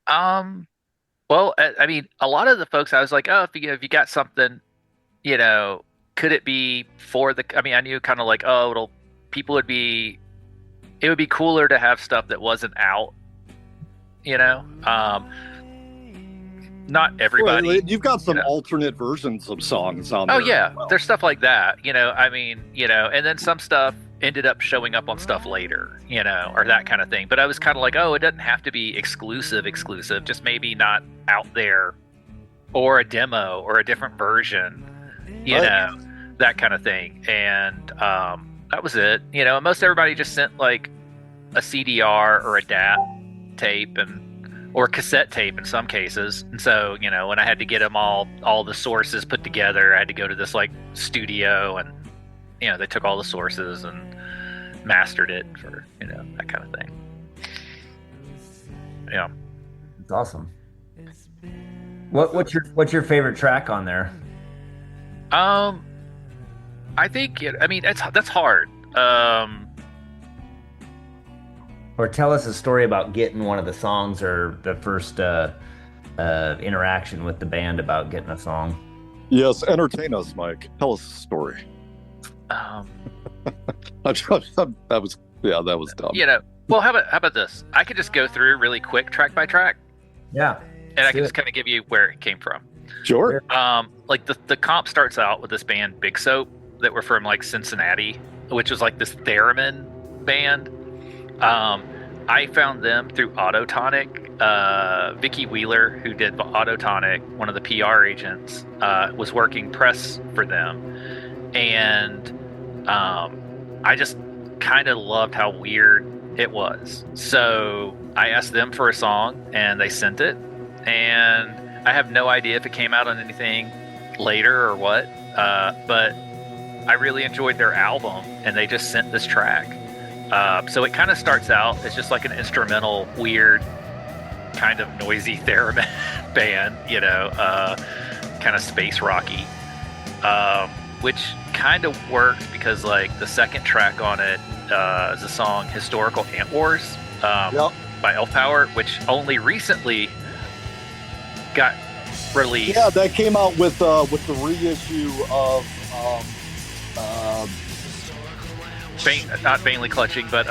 Well, I mean, a lot of the folks, I was like, oh, if you got something, could it be for I mean, I knew kind of like, oh, it would be cooler to have stuff that wasn't out, not everybody. Well, you've got some alternate versions of songs on there. Oh yeah, there's stuff like that. I mean, and then some stuff ended up showing up on stuff later, or that kind of thing. But I was kind of like, oh, it doesn't have to be exclusive, just maybe not out there, or a demo or a different version, that kind of thing. And that was it. Most everybody just sent like a CDR or a DAT tape or cassette tape in some cases. And so, when I had to get them all the sources put together, I had to go to this like studio, and they took all the sources and mastered it for that kind of thing. Yeah, it's awesome. What's your favorite track on there? I think that's hard. Or tell us a story about getting one of the songs, or the first interaction with the band about getting a song. Yes, entertain us, Mike. Tell us a story. That was dumb. Well, how about this? I could just go through really quick, track by track. Yeah. And I can just kind of give you where it came from. Sure. Like the comp starts out with this band Big Soap that were from like Cincinnati, which was like this theremin band. I found them through Autotonic. Vicky Wheeler, who did Autotonic, one of the PR agents, was working press for them. And I just kind of loved how weird it was. So I asked them for a song, and they sent it. And I have no idea if it came out on anything later or what, but I really enjoyed their album, and they just sent this track. So it kind of starts out as just like an instrumental, weird, kind of noisy theremin band, kind of space rocky, which kind of works because like the second track on it is a song Historical Ant Wars by Elf Power, which only recently got released. Yeah, that came out with the reissue of not vainly clutching, but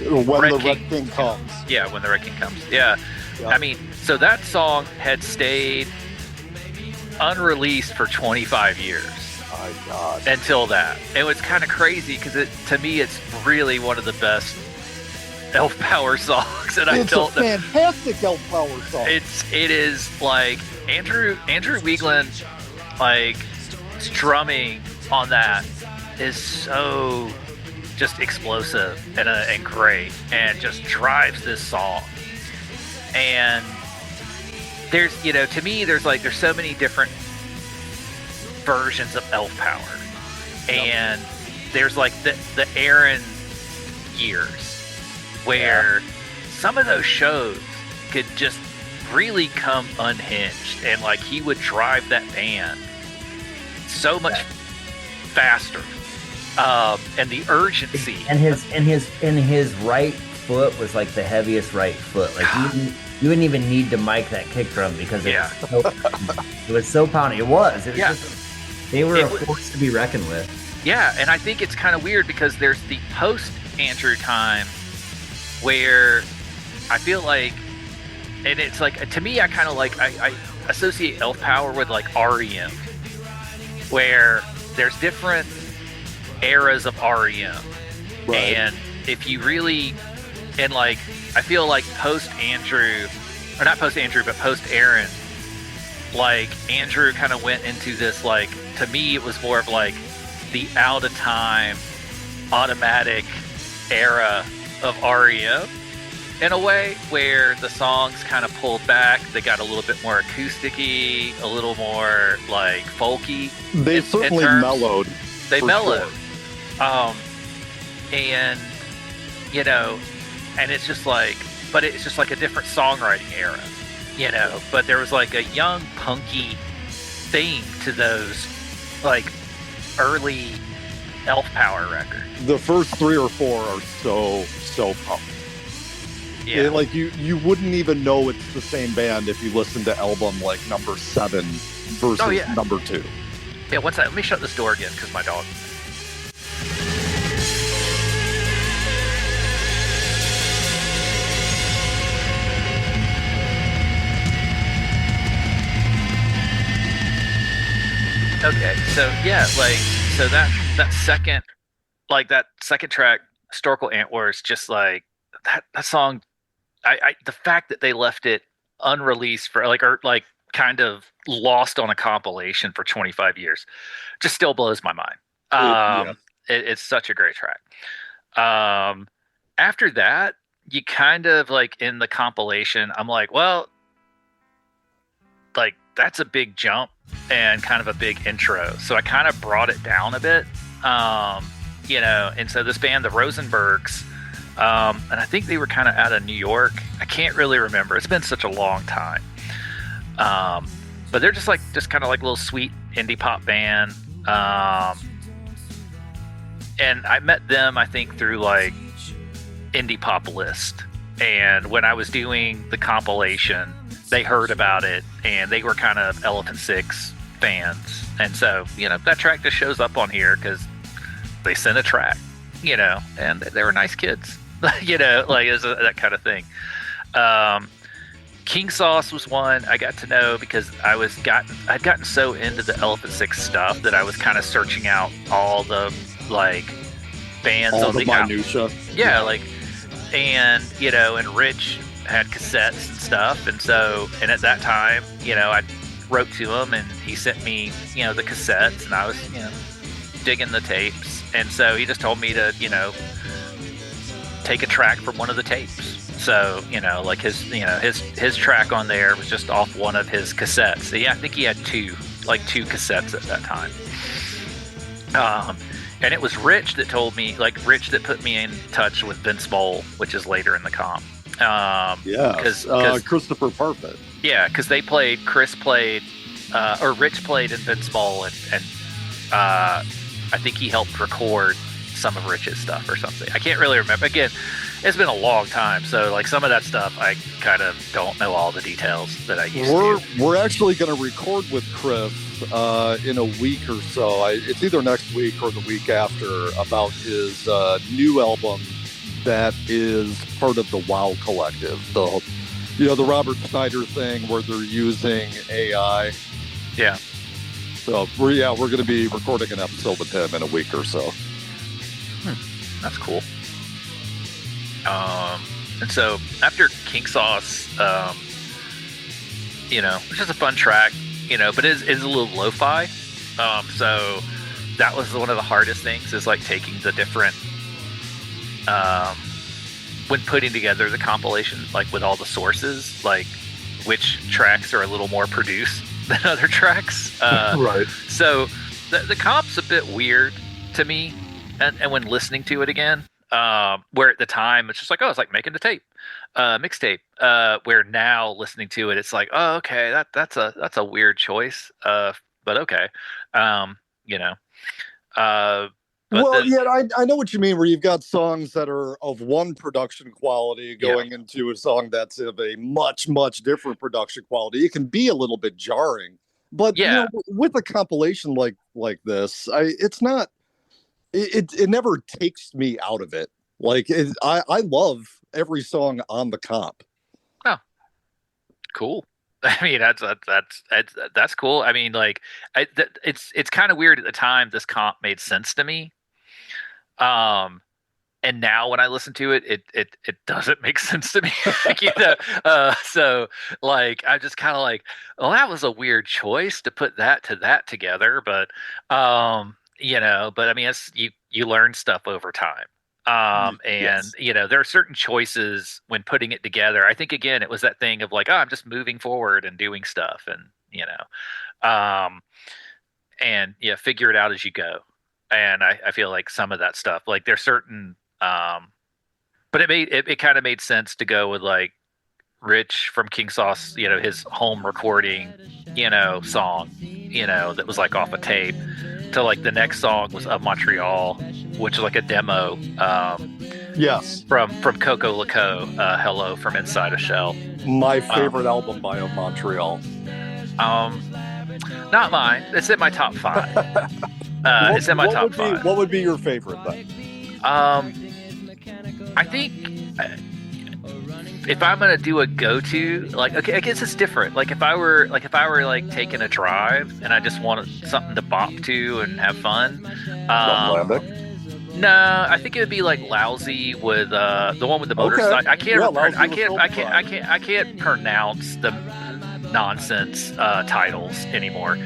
when the Red King comes. Yeah, when the Red King comes. Yeah. I mean, so that song had stayed unreleased for 25 years. My God. Until that. It was kind of crazy because to me, it's really one of the best Elf Power songs, and it's a fantastic Elf Power song. It is like Andrew Wiegland, like strumming on that is so just explosive and great, and just drives this song. And there's to me there's so many different versions of Elf Power, and there's like the Aaron years where some of those shows could just really come unhinged, and like he would drive that band so much faster, and the urgency, and his right foot was like the heaviest right foot. Like you wouldn't even need to mic that kick drum because it was so pounding. It was just, they were a force to be reckoned with. Yeah, and I think it's kind of weird because there's the post Andrew time where I feel like, and it's like, to me, I kind of like, I associate Elf Power with like REM, where there's different eras of REM. Right. And if you really, and like, I feel like post Andrew, or not post Andrew, but post Aaron, like Andrew kind of went into this, like, to me, it was more of like the out of time, automatic era of REM in a way, where the songs kind of pulled back. They got a little bit more acoustic-y, a little more like folky. They certainly mellowed. They mellowed. Sure. And and it's just like, but it's just like a different songwriting era, but there was like a young punky thing to those like early Elf Power records. The first 3 or 4 are so pumped. Yeah, like you wouldn't even know it's the same band if you listen to album like number 7 versus number 2. Yeah, what's that? Let me shut this door again because my dog. Okay, so yeah, like so that second track, Historical Antlers, just like that song, I the fact that they left it unreleased for or kind of lost on a compilation for 25 years just still blows my mind. It's such a great track. After that, you kind of in the compilation, I'm like, well, that's a big jump and kind of a big intro. So I kind of brought it down a bit. And so this band, the Rosenbergs, and I think they were kind of out of New York. I can't really remember. It's been such a long time. But they're just kind of like a little sweet indie pop band. And I met them, I think, through Indie Pop List. And when I was doing the compilation, they heard about it and they were kind of Elephant Six fans. And so, that track just shows up on here because they sent a track, and they were nice kids, it's that kind of thing. King Sauce was one I got to know because I'd gotten so into the Elephant Six stuff that I was kind of searching out all the bands all on the minutia. And Rich had cassettes and stuff, and at that time, I wrote to him and he sent me, the cassettes, and I was, digging the tapes, and so he just told me to, take a track from one of the tapes. So, his track on there was just off one of his cassettes. So, yeah, I think he had two cassettes at that time. And it was Rich that told me, Rich that put me in touch with Vince Moll, which is later in the comp. Cause Christopher Parfit. Yeah, because Chris played, or Rich played in Vince Moll, and I think he helped record some of Rich's stuff or something. I can't really remember. Again, it's been a long time, so some of that stuff I kind of don't know all the details that I used to. We're actually going to record with Chris in a week or so. It's either next week or the week after, about his new album that is part of the WoW Collective. The Robert Snyder thing where they're using AI. Yeah. So we're going to be recording an episode with him in a week or so. That's cool. And so after King Sauce, which is a fun track, but it is a little lo-fi. So that was one of the hardest things, is taking the different, when putting together the compilation, with all the sources, which tracks are a little more produced than other tracks. Right. So the comp's a bit weird to me. And when listening to it again, where at the time it's just it's like making a tape, mixtape. Where now listening to it, it's oh, okay, that's a weird choice. But okay, I know what you mean. Where you've got songs that are of one production quality going into a song that's of a much, much different production quality. It can be a little bit jarring, but with a compilation like this, it's not. It never takes me out of it. I love every song on the comp. Oh, cool. I mean, that's cool. I mean, it's kind of weird at the time. This comp made sense to me. And now when I listen to it, it doesn't make sense to me. So I'm just kind of well, that was a weird choice to put that together, but but I mean, you learn stuff over time. There are certain choices when putting it together. I think, again, it was that thing of I'm just moving forward and doing stuff, and, figure it out as you go. And I feel some of that stuff, there's certain, but it kind of made sense to go with Rich from King Sauce, his home recording, song, that was off a tape, to the next song was Of Montreal, which is a demo. Yes. From Coco Leco, Hello from Inside a Shell. My favorite album by Of Montreal. Not mine. It's in my top 5. It's in my top 5. What would be your favorite then? I think if I'm gonna do a go-to, like, okay, I guess it's different. Like if I were like taking a drive and I just wanted something to bop to and have fun. No, I think it would be like Lousy with the one with the motorcycle. Okay. I can't. Yeah, I can't pronounce the nonsense titles anymore.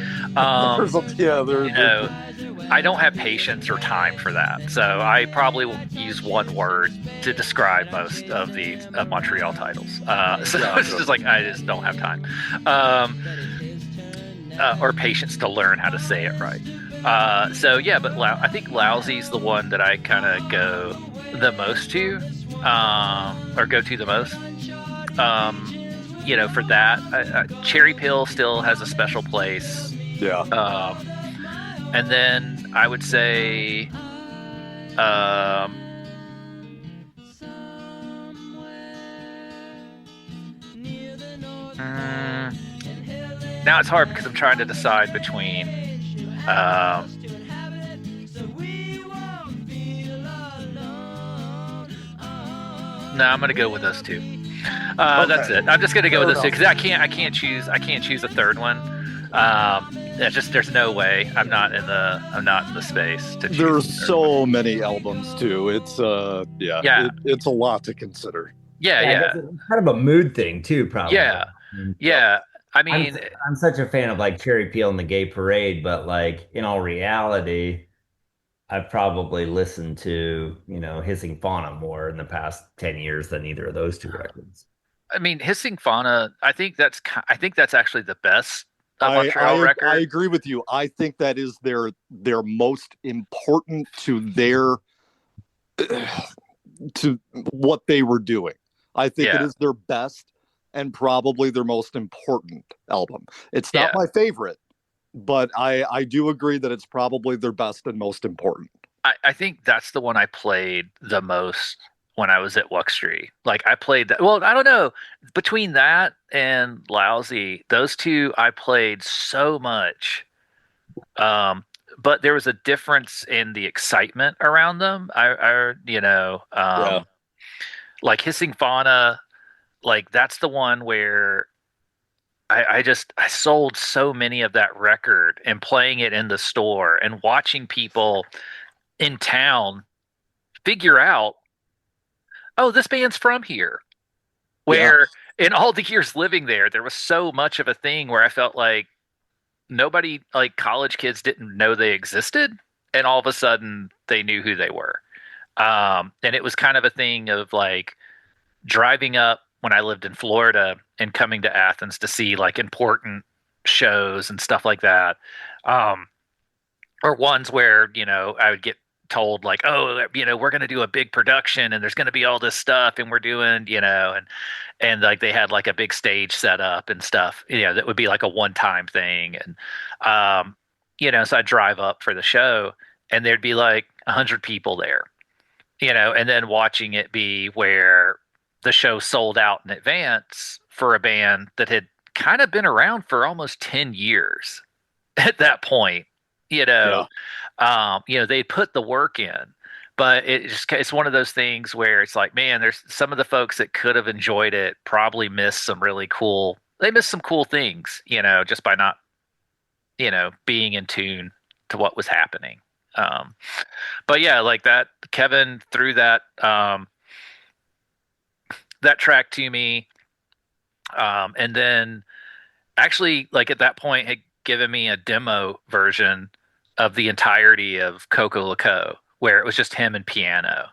I don't have patience or time for that, so I probably will use one word to describe most of the Montreal titles. It's just like I just don't have time, or patience to learn how to say it right. So yeah, but I think Lousy's the one that I kind of go the most to, or go to the most. For that, Cherry Pill still has a special place. Yeah. And then I would say, now it's hard because I'm trying to decide between, no, I'm gonna go with those two. Okay. That's it. I'm just gonna go with those two because I can't choose a third one. There's no way. I'm not in the space to choose. There's so many albums too. It's it's a lot to consider. Yeah. It's kind of a mood thing too, probably. Yeah. I mean, I'm such a fan of like Cherry Peel and the Gay Parade, but like in all reality, I've probably listened to, Hissing Fauna more in the past 10 years than either of those two records. I mean, Hissing Fauna, I think that's actually the best Montreal record. I agree with you. I think that is their most important to their to what they were doing. I think it is their best and probably their most important album. It's not my favorite, but I do agree that it's probably their best and most important. I think that's the one I played the most when I was at Wuxtree. Like I played that. Well, I don't know. Between that and Lousy, those two I played so much. But there was a difference in the excitement around them. Like Hissing Fauna, like that's the one where I sold so many of that record and playing it in the store and watching people in town figure out, oh, this band's from here. Where in all the years living there was so much of a thing where I felt like nobody, like college kids, didn't know they existed, and all of a sudden they knew who they were. And it was kind of a thing of like driving up when I lived in Florida and coming to Athens to see like important shows and stuff like that. Or ones where, I would get told like, oh, we're going to do a big production and there's going to be all this stuff and we're doing, and like they had like a big stage set up and stuff, that would be like a one-time thing. And, so I'd drive up for the show and there'd be like 100 people there, and then watching it be where the show sold out in advance for a band that had kind of been around for almost 10 years at that point. They put the work in, but it's one of those things where it's like, man, there's some of the folks that could have enjoyed it probably missed some cool things, just by not, being in tune to what was happening. But yeah, like that, Kevin threw that track to me. And then actually like at that point had given me a demo version of the entirety of Coco Loco, where it was just him and piano.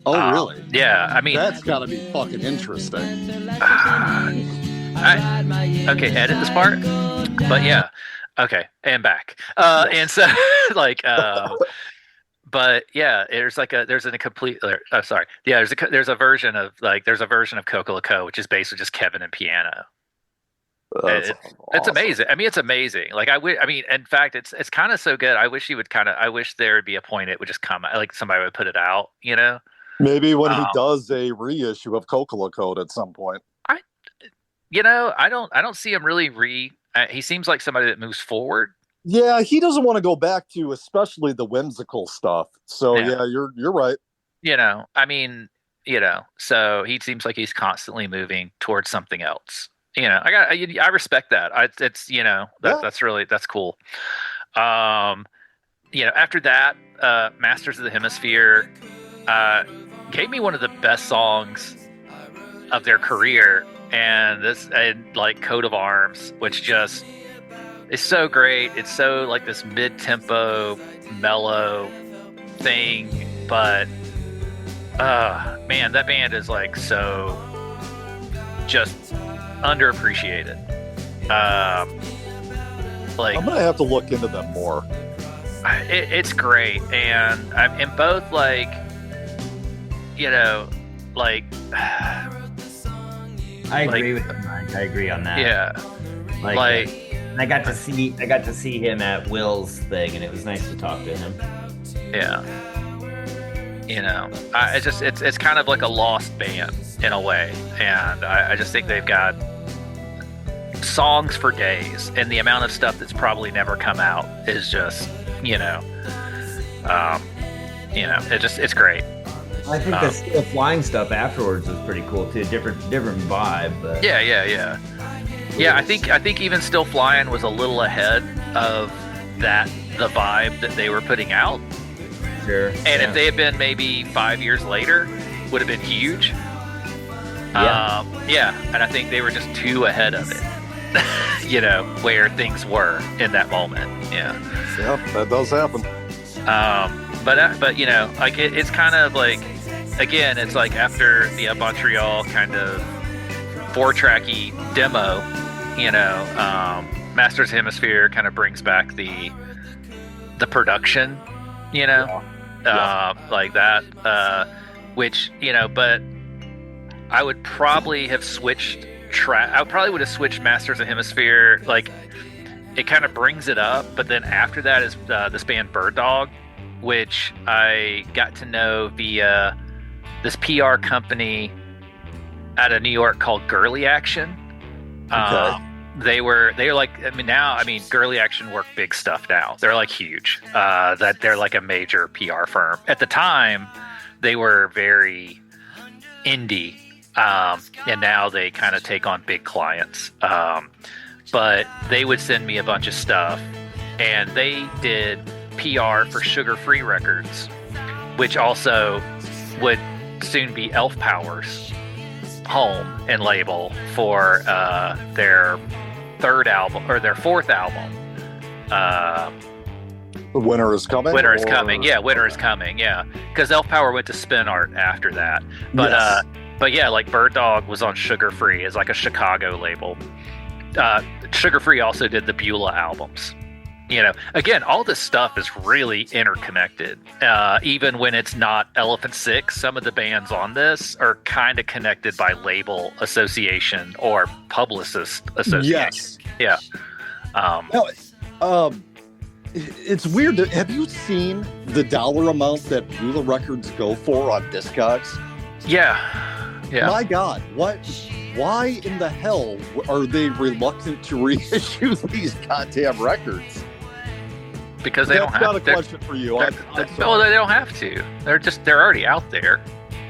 Oh, really? Yeah. I mean, that's gotta be fucking interesting. Okay, edit this part. But yeah. Okay. And back. And so like, but yeah, there's a version of Coco Loco, which is basically just Kevin and piano. It's awesome. Amazing. I mean, it's amazing. Like in fact, it's kind of so good. I wish there would be a point it would just come, like somebody would put it out, Maybe when he does a reissue of Coco Loco at some point. I don't see him really he seems like somebody that moves forward. Yeah, he doesn't want to go back to especially the whimsical stuff. So yeah you're right. I mean, So he seems like he's constantly moving towards something else. I respect that. That's cool. After that, Masters of the Hemisphere gave me one of the best songs of their career, and like Coat of Arms, which just is so great. It's so like this mid-tempo, mellow thing, but man, that band is like so just underappreciated. Like I'm gonna have to look into them more. It's great, and I'm in both like like I agree with Mike. I agree on that. Yeah, I got to see him at Will's thing, and it was nice to talk to him. Yeah, it's kind of like a lost band in a way, and I just think they've got songs for days, and the amount of stuff that's probably never come out is just it's great. I think the Still Flying stuff afterwards was pretty cool too. Different vibe, but yeah. I think even Still Flying was a little ahead of the vibe that they were putting out. Sure. And if they had been maybe 5 years later, would have been huge. Yeah. And I think they were just too ahead of it. Where things were in that moment. Yeah, that does happen. But like it's kind of like, again, it's like after the Montreal kind of 4-tracky demo, Masters Hemisphere kind of brings back the production, like that, which but I would probably have switched I probably would have switched Masters of Hemisphere. Like, it kind of brings it up, but then after that is this band Bird Dog, which I got to know via this PR company out of New York called Girly Action. Okay. They were like, Girly Action work big stuff now. They're like huge. That they're like a major PR firm. At the time, they were very indie. And now they kind of take on big clients. But they would send me a bunch of stuff, and they did PR for Sugar Free Records, which also would soon be Elf Power's home and label for their third album or their fourth album. Winter is Coming? Winter is Coming. Yeah, Winter is Coming. Yeah. Because Elf Power went to Spin Art after that. But yes. But yeah, like Bird Dog was on Sugar Free as like a Chicago label. Sugar Free also did the Beulah albums. Again, all this stuff is really interconnected. Even when it's not Elephant Six, some of the bands on this are kind of connected by label association or publicist association. Yes. Yeah. It's weird. Have you seen the dollar amount that Beulah records go for on Discogs? Yeah. My God, why in the hell are they reluctant to reissue these goddamn records? Because they don't have to. That's not a question for you. No, they don't have to. They're already out there.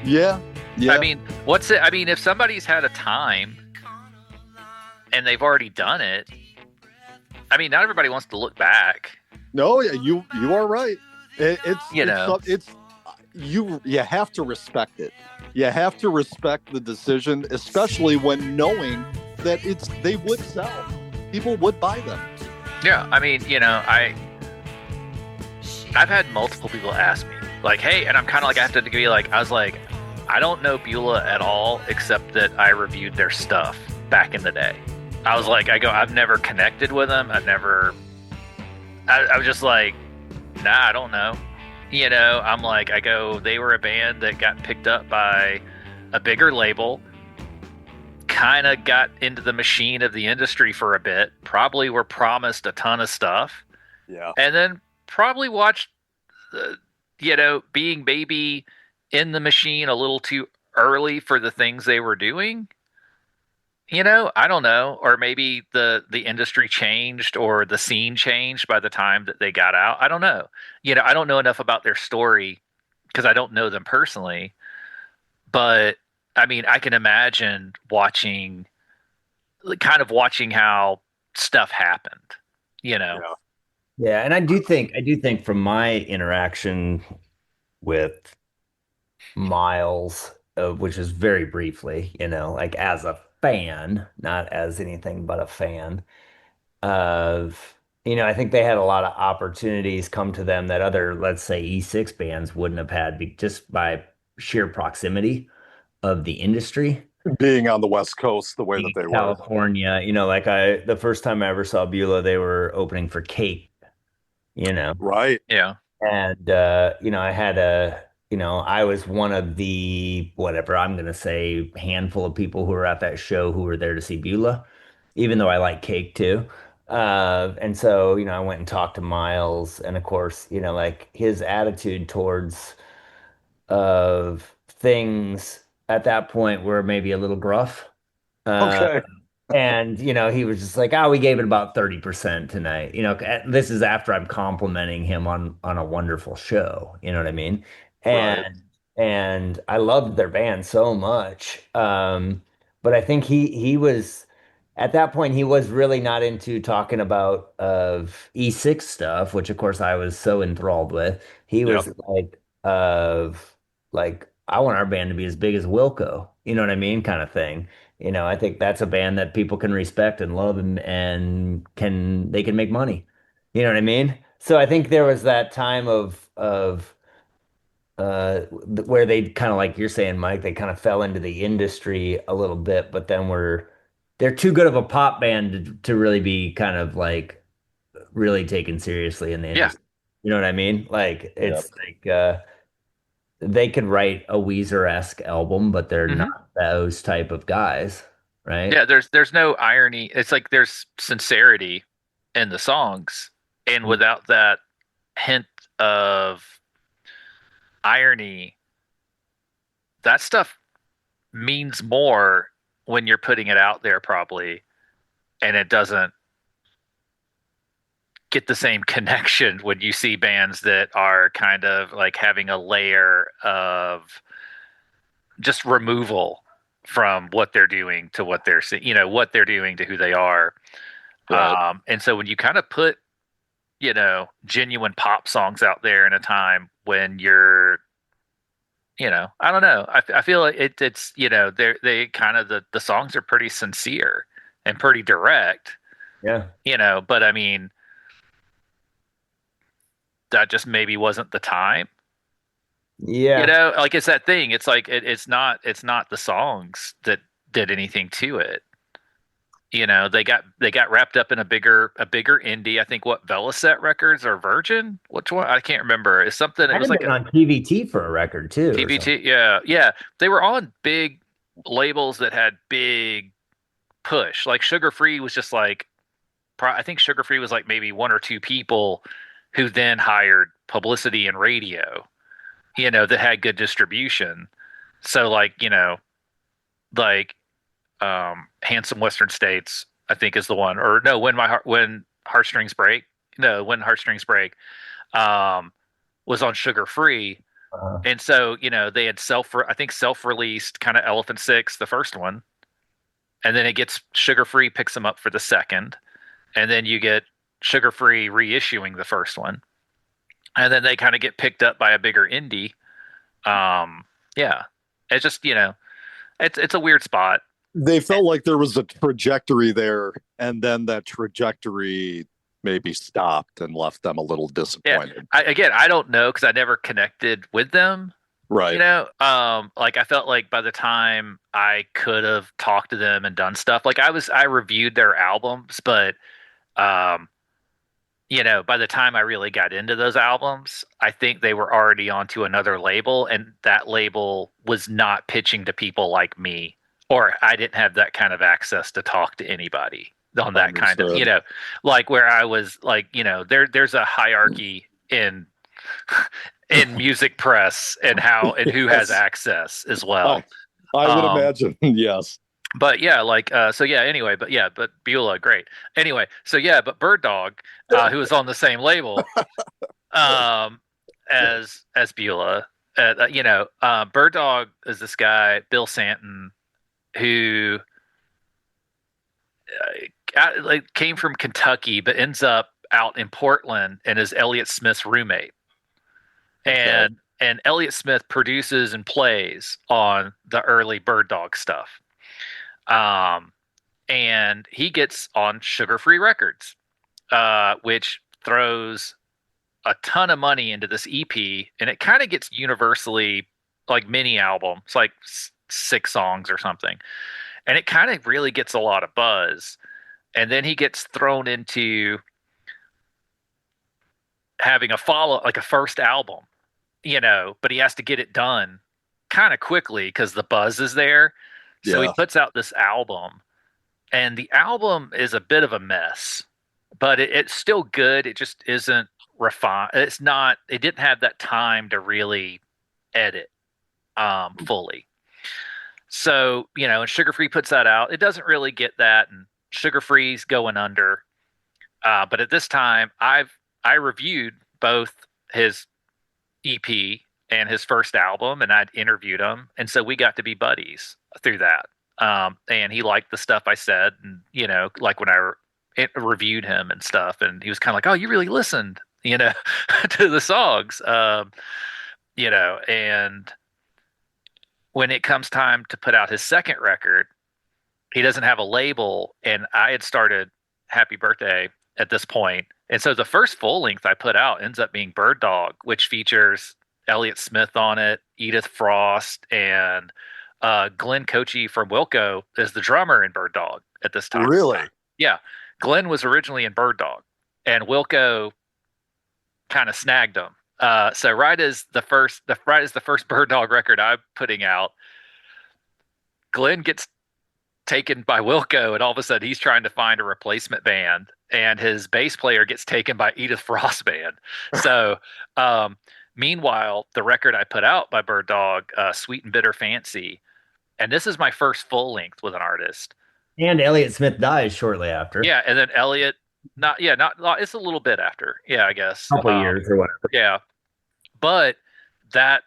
Yeah. I mean, if somebody's had a time and they've already done it, not everybody wants to look back. No, you are right. You have to respect it. You have to respect the decision, especially when knowing that they would sell. People would buy them. Yeah, I've had multiple people ask me, like, hey, and I'm kind of like, I have to be like, I was like, I don't know Beulah at all, except that I reviewed their stuff back in the day. I was like, I've never connected with them. I was just like, nah, I don't know. I'm like, they were a band that got picked up by a bigger label, kind of got into the machine of the industry for a bit, probably were promised a ton of stuff. Yeah. And then probably watched, being maybe in the machine a little too early for the things they were doing. I don't know. Or maybe the industry changed or the scene changed by the time that they got out. I don't know. I don't know enough about their story because I don't know them personally. But I mean, I can imagine watching how stuff happened, you know. Yeah. Yeah, and I do think from my interaction with Miles, which is very briefly, like as a fan, not as anything but a fan of, I think they had a lot of opportunities come to them that other, let's say, E6 bands wouldn't have had just by sheer proximity of the industry. Being on the West Coast the way that Being they in were. California, the first time I ever saw Beulah, they were opening for Cake, you know. Right. Yeah. And I had I was one of the whatever I'm gonna say handful of people who were at that show who were there to see Beulah, even though I like Cake too. And so, I went and talked to Miles, and of course, like his attitude towards of things at that point were maybe a little gruff. Uh, Okay. and he was just like, "Oh, we gave it about 30% tonight." This is after I'm complimenting him on a wonderful show. You know what I mean? Right. And I loved their band so much. But I think he was at that point he was really not into talking about of E6 stuff, which of course I was so enthralled with. He Yep. was like I want our band to be as big as Wilco. You know what I mean? Kind of thing. I think that's a band that people can respect and love and they can make money. You know what I mean? So I think there was that time where they kind of like you're saying, Mike, they kind of fell into the industry a little bit, but then they're too good of a pop band to really be kind of like really taken seriously in the Yeah. industry. You know what I mean? Like Yep. it's like they could write a Weezer-esque album, but they're Hmm. not those type of guys, right? Yeah, there's no irony. It's like there's sincerity in the songs, and without that hint of irony, that stuff means more when you're putting it out there probably, and it doesn't get the same connection when you see bands that are kind of like having a layer of just removal from what they're doing to what they're what they're doing to who they are. Right. And so when you kind of put genuine pop songs out there in a time when you're I don't know, I feel like it's they kind of the songs are pretty sincere and pretty direct, Yeah. but I mean that just maybe wasn't the time. Yeah. Like it's that thing. It's like it's not the songs that did anything to it. They got wrapped up in a bigger indie. I think what Velocet Records or Virgin? Which one? I can't remember. It's something. It Might was have like been a on TVT for a record too, or something. TBT. Yeah, yeah. They were on big labels that had big push. Like Sugar Free was just like I think Sugar Free was like maybe one or two people who then hired publicity and radio. That had good distribution. So like Handsome Western States, I think is the one. Or no, when Heartstrings Break. No, when Heartstrings Break was on Sugar Free. Uh, And so, they had self-released kind of Elephant Six, the first one. And then it gets Sugar Free picks them up for the second. And then you get Sugar Free reissuing the first one. And then they kind of get picked up by a bigger indie. Yeah. It's just, it's a weird spot. They felt like there was a trajectory there, and then that trajectory maybe stopped and left them a little disappointed. I don't know because I never connected with them. Right. Like I felt like by the time I could have talked to them and done stuff, like I reviewed their albums, but by the time I really got into those albums, I think they were already onto another label, and that label was not pitching to people like me, or I didn't have that kind of access to talk to anybody on that kind of, Understood. like where I was like, there's a hierarchy in music press and who has Yes. access as well. I would imagine. Yes. But yeah, so yeah, anyway, but Beulah, great. Anyway, so yeah, but Bird Dog, who was on the same label as Beulah, Bird Dog is this guy, Bill Santon, who came from Kentucky, but ends up out in Portland and is Elliott Smith's roommate. Okay. And Elliott Smith produces and plays on the early Bird Dog stuff. And he gets on Sugar Free Records, which throws a ton of money into this EP, and it kind of gets universally like mini album. It's like 6 songs or something, and it kind of really gets a lot of buzz. And then he gets thrown into having a first album, but he has to get it done kind of quickly because the buzz is there. So he puts out this album, and the album is a bit of a mess, but it's still good. It just isn't refined. It didn't have that time to really edit fully. So, and Sugar Free puts that out. It doesn't really get that, and Sugar Free's going under. But at this time, I reviewed both his EP and his first album, and I'd interviewed him, and so we got to be buddies through that. And he liked the stuff I said, and like when I reviewed him and stuff, and he was kind of like, "Oh, you really listened, to the songs," And when it comes time to put out his second record, he doesn't have a label, and I had started Happy Birthday at this point. And so the first full length I put out ends up being Bird Dog, which features Elliott Smith on it, Edith Frost, and Glenn Cochee from Wilco is the drummer in Bird Dog at this time. Really? Yeah. Glenn was originally in Bird Dog, and Wilco kind of snagged him. So right as the first Bird Dog record I'm putting out, Glenn gets taken by Wilco, and all of a sudden he's trying to find a replacement band, and his bass player gets taken by Edith Frost's band. So meanwhile, the record I put out by Bird Dog, Sweet and Bitter Fancy, and this is my first full length with an artist. And Elliott Smith dies shortly after. Yeah, and then Elliott, it's a little bit after. Yeah, I guess. A couple years or whatever. Yeah, but that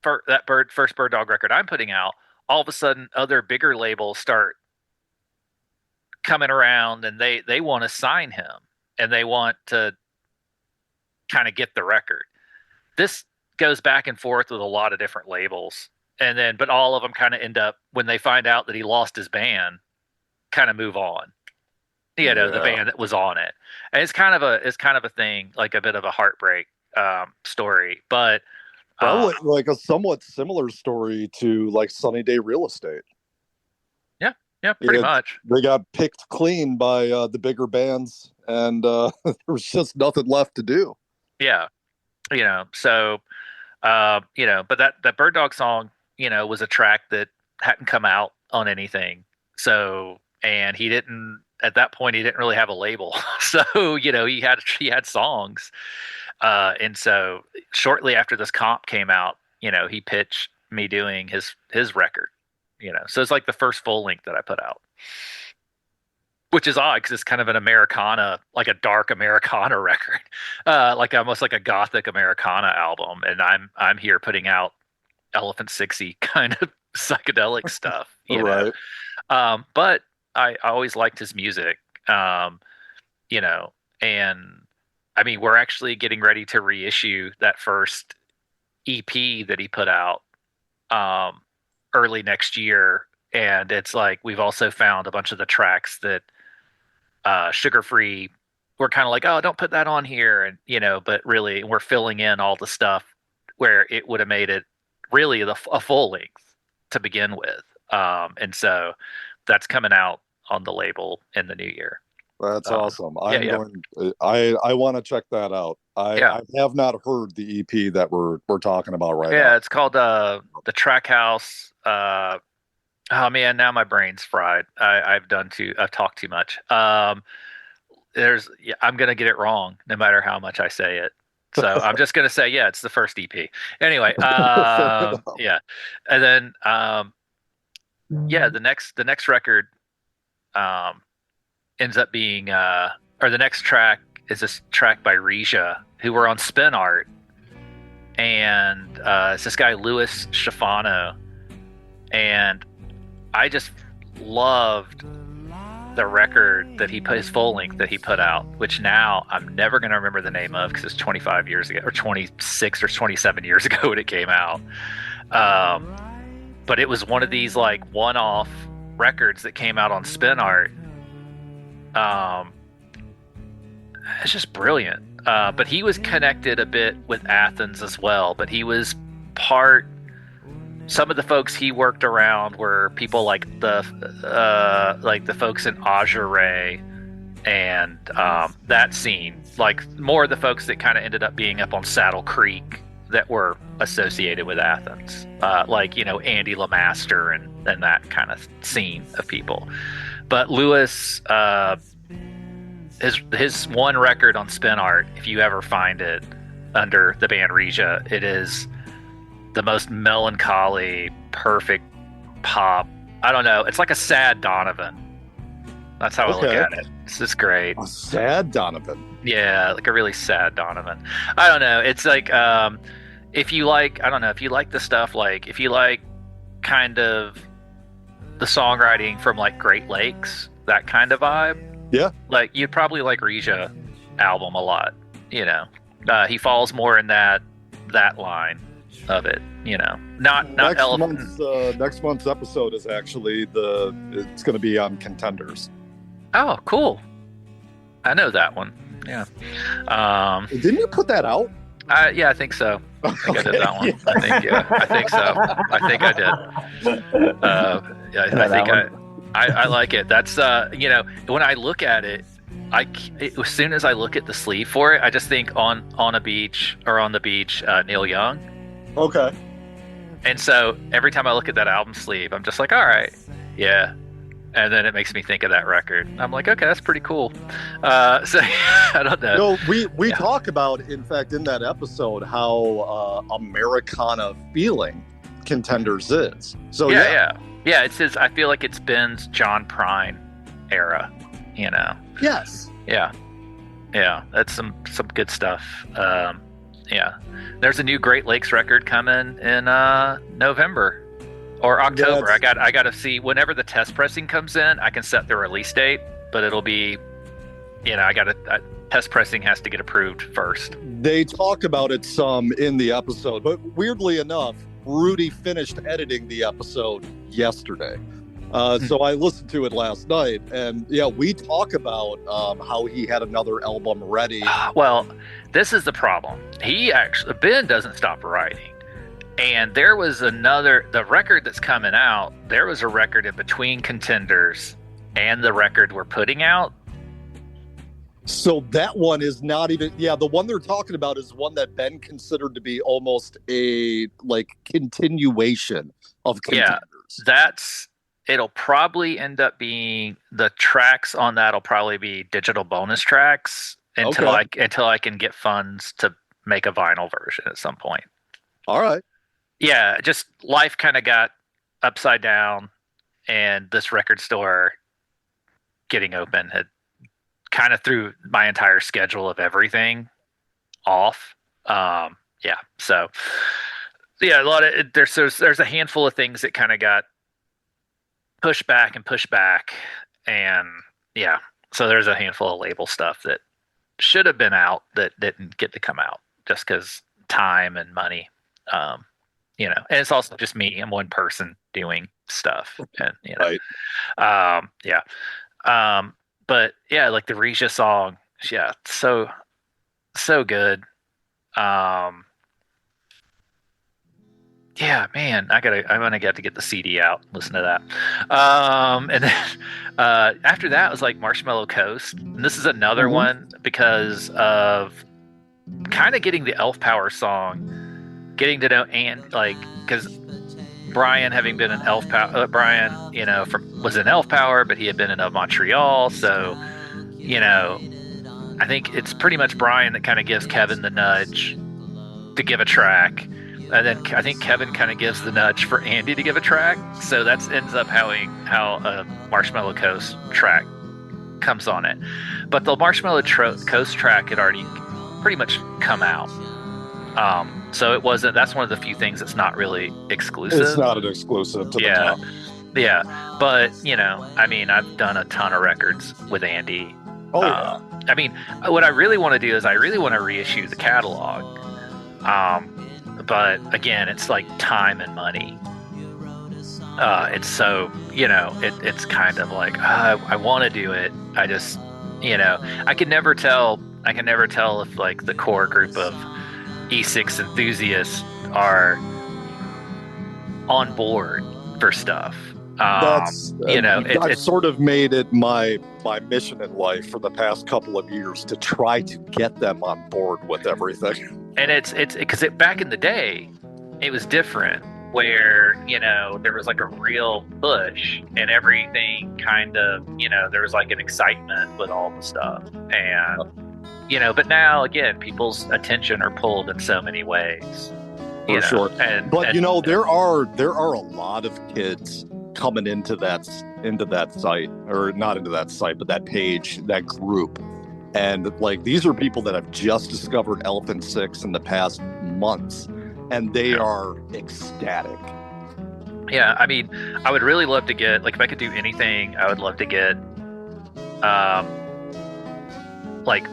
first Bird Dog record I'm putting out, all of a sudden other bigger labels start coming around, and they want to sign him, and they want to kind of get the record. This goes back and forth with a lot of different labels, but all of them kind of end up, when they find out that he lost his band, kind of move on. The band that was on it, and it's kind of a thing, like a bit of a heartbreak story, but probably like a somewhat similar story to like Sunny Day Real Estate. Yeah, pretty much. They got picked clean by the bigger bands, and there was just nothing left to do. Yeah, so but that Bird Dog song, was a track that hadn't come out on anything. So, and at that point he didn't really have a label. So, he had songs. And so shortly after this comp came out, he pitched me doing his record, so it's like the first full length that I put out, which is odd because it's kind of an Americana, like a dark Americana record, like almost like a gothic Americana album. And I'm here putting out Elephant Sixy kind of psychedelic stuff, Right. But I always liked his music, and I mean, we're actually getting ready to reissue that first EP that he put out early next year. And it's like, we've also found a bunch of the tracks that Sugar Free, we're kind of like, oh, don't put that on here. And, but really we're filling in all the stuff where it would have made it really a full length to begin with. And so that's coming out on the label in the new year. That's awesome. I want to check that out. I have not heard the EP that we're talking about right now. Yeah, it's called the Track House. Oh man, now my brain's fried. I've talked too much. I'm gonna get it wrong no matter how much I say it. So I'm just gonna say, yeah, it's the first EP. Anyway, yeah, and then the next record ends up being or the next track is this track by Risha, who were on Spin Art, and it's this guy Louis Schifano, and I just loved the record that he put, his full length that he put out, which now I'm never going to remember the name of because it's 25 years ago or 26 or 27 years ago when it came out. But it was one of these like one-off records that came out on Spin Art. It's just brilliant. But he was connected a bit with Athens as well, but he was some of the folks he worked around were people like the folks in Ajuray and that scene, like more of the folks that kind of ended up being up on Saddle Creek that were associated with Athens, like, you know, Andy Lamaster and that kind of scene of people. But Louis, his one record on Spin Art, if you ever find it under the band Regia, it is the most melancholy, perfect pop. I don't know. It's like a sad Donovan. That's how I look at it. It's just great. A sad Donovan. Yeah, like a really sad Donovan. I don't know. It's like if you like the stuff, like if you like kind of the songwriting from like Great Lakes, that kind of vibe. Yeah. Like you'd probably like Regia album a lot. You know, he falls more in that line of it, you know, not next month's episode is actually it's going to be on Contenders. Oh, cool. I know that one. Yeah. Didn't you put that out? Yeah, I think so. I think I did that one. I think so. I think I did. I like it. That's you know, when I look at it, as soon as I look at the sleeve for it, I just think on the beach, Neil Young. Okay. And so every time I look at that album sleeve, I'm just like, all right, yeah. And then it makes me think of that record. I'm like, okay, that's pretty cool. So I don't know. No, we talk about, in fact, in that episode, how Americana feeling Contenders is. So yeah. It's his. I feel like it's Ben's John Prine era. You know. Yes. Yeah. That's some good stuff. Yeah. There's a new Great Lakes record coming in November or October. Yeah, I got to see whenever the test pressing comes in. I can set the release date, but it'll be, you know, test pressing has to get approved first. They talk about it some in the episode, but weirdly enough, Rudy finished editing the episode yesterday. So I listened to it last night, and yeah, we talk about how he had another album ready. Well, this is the problem. Ben doesn't stop writing. And there was the record that's coming out, there was a record in between Contenders and the record we're putting out. So that one is not even, the one they're talking about is one that Ben considered to be almost a like continuation of Contenders. Yeah, it'll probably end up being, the tracks on that'll probably be digital bonus tracks until I can get funds to make a vinyl version at some point. All right. Yeah, just life kind of got upside down, and this record store getting open had kind of threw my entire schedule of everything off. So yeah, a lot of there's a handful of things that kind of got pushed back, and yeah, so there's a handful of label stuff that should have been out that didn't get to come out just because time and money. You know, and it's also just me. I'm one person doing stuff, and you know, right. But yeah, like the Regia song, yeah, so good. Yeah, man, I'm gonna get to get the CD out, listen to that. And then after that was like Marshmallow Coast, and this is another one because of kind of getting the Elf Power song. Getting to know, and like, because Brian, having been an Elf Power, Brian, you know, was in Elf Power, but he had been in Montreal, so you know, I think it's pretty much Brian that kind of gives Kevin the nudge to give a track, and then I think Kevin kind of gives the nudge for Andy to give a track, so that ends up how a Marshmallow Coast track comes on it. But the Marshmallow Coast track had already pretty much come out. So it wasn't. That's one of the few things that's not really exclusive. It's not an exclusive to the top. Yeah, but I mean, I've done a ton of records with Andy. Oh yeah. I mean, what I really want to do is I really want to reissue the catalog. But again, it's like time and money. It's so it's kind of like I want to do it. I just I can never tell if like the core group of E6 enthusiasts are on board for stuff. That's I've it's sort of made it my mission in life for the past couple of years to try to get them on board with everything. And it's because back in the day, it was different, where there was like a real push and everything kind of there was like an excitement with all the stuff, and but now again, people's attention are pulled in so many ways. For sure. But there are a lot of kids coming into that site, or not into that site, but that page, that group. And like, these are people that have just discovered Elephant 6 in the past months, and they are ecstatic. Yeah, I mean, I would really love to get, like, if I could do anything, I would love to get like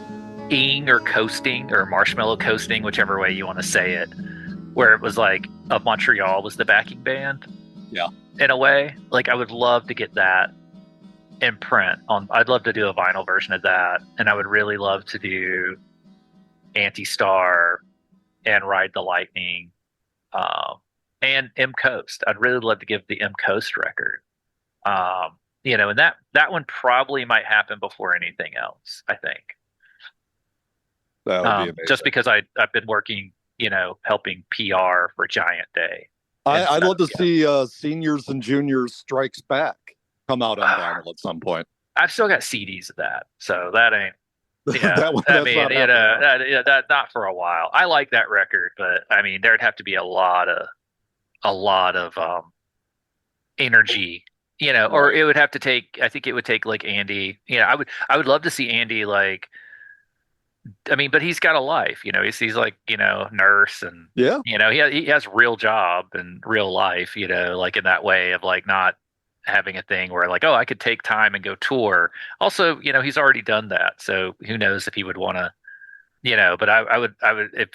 ing or coasting or marshmallow coasting, whichever way you want to say it, where it was like of Montreal was the backing band. Yeah. In a way, like I would love to get that in print I'd love to do a vinyl version of that, and I would really love to do Anti-Star and Ride the Lightning, and M Coast. I'd really love to give the M Coast record. And that one probably might happen before anything else, I think. That would be amazing. Just because I've been working, helping PR for Giant Day. I'd love to see Seniors and Juniors Strikes Back come out on vinyl at some point. I've still got CDs of that, so that ain't. Yeah, that not for a while. I like that record, but I mean, there'd have to be a lot of energy, or it would have to take. I think it would take like Andy. I would love to see Andy, like. I mean, but he's got a life, he's like, nurse, and he has real job and real life, like in that way of like not having a thing where like, oh, I could take time and go tour. Also, he's already done that, so who knows if he would want to, but I would if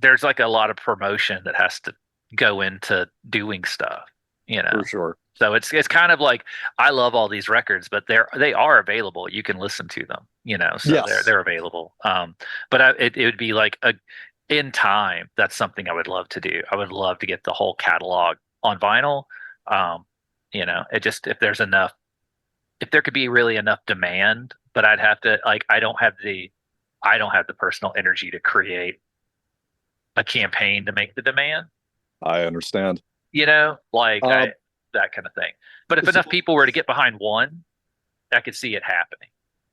there's like a lot of promotion that has to go into doing stuff, for sure. So it's kind of like, I love all these records, but they are available. You can listen to them, so yes. they're available. But it would be like in time. That's something I would love to do. I would love to get the whole catalog on vinyl. It just, if there could be really enough demand, but I'd have to, like, I don't have the personal energy to create a campaign to make the demand. I understand. That kind of thing. But if enough people were to get behind one, I could see it happening,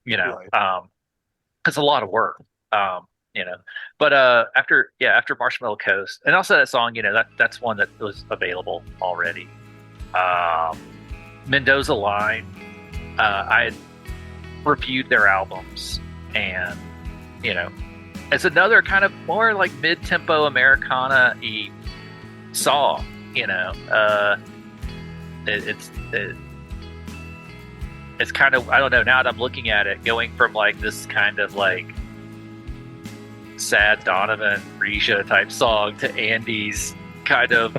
right. It's a lot of work, but after Marshmallow Coast, and also that song, that's one that was available already. Mendoza Line, I had reviewed their albums, and it's another kind of more like mid-tempo Americana-y song. It's kind of, I don't know, now that I'm looking at it, going from like this kind of like sad Donovan Risha type song to Andy's kind of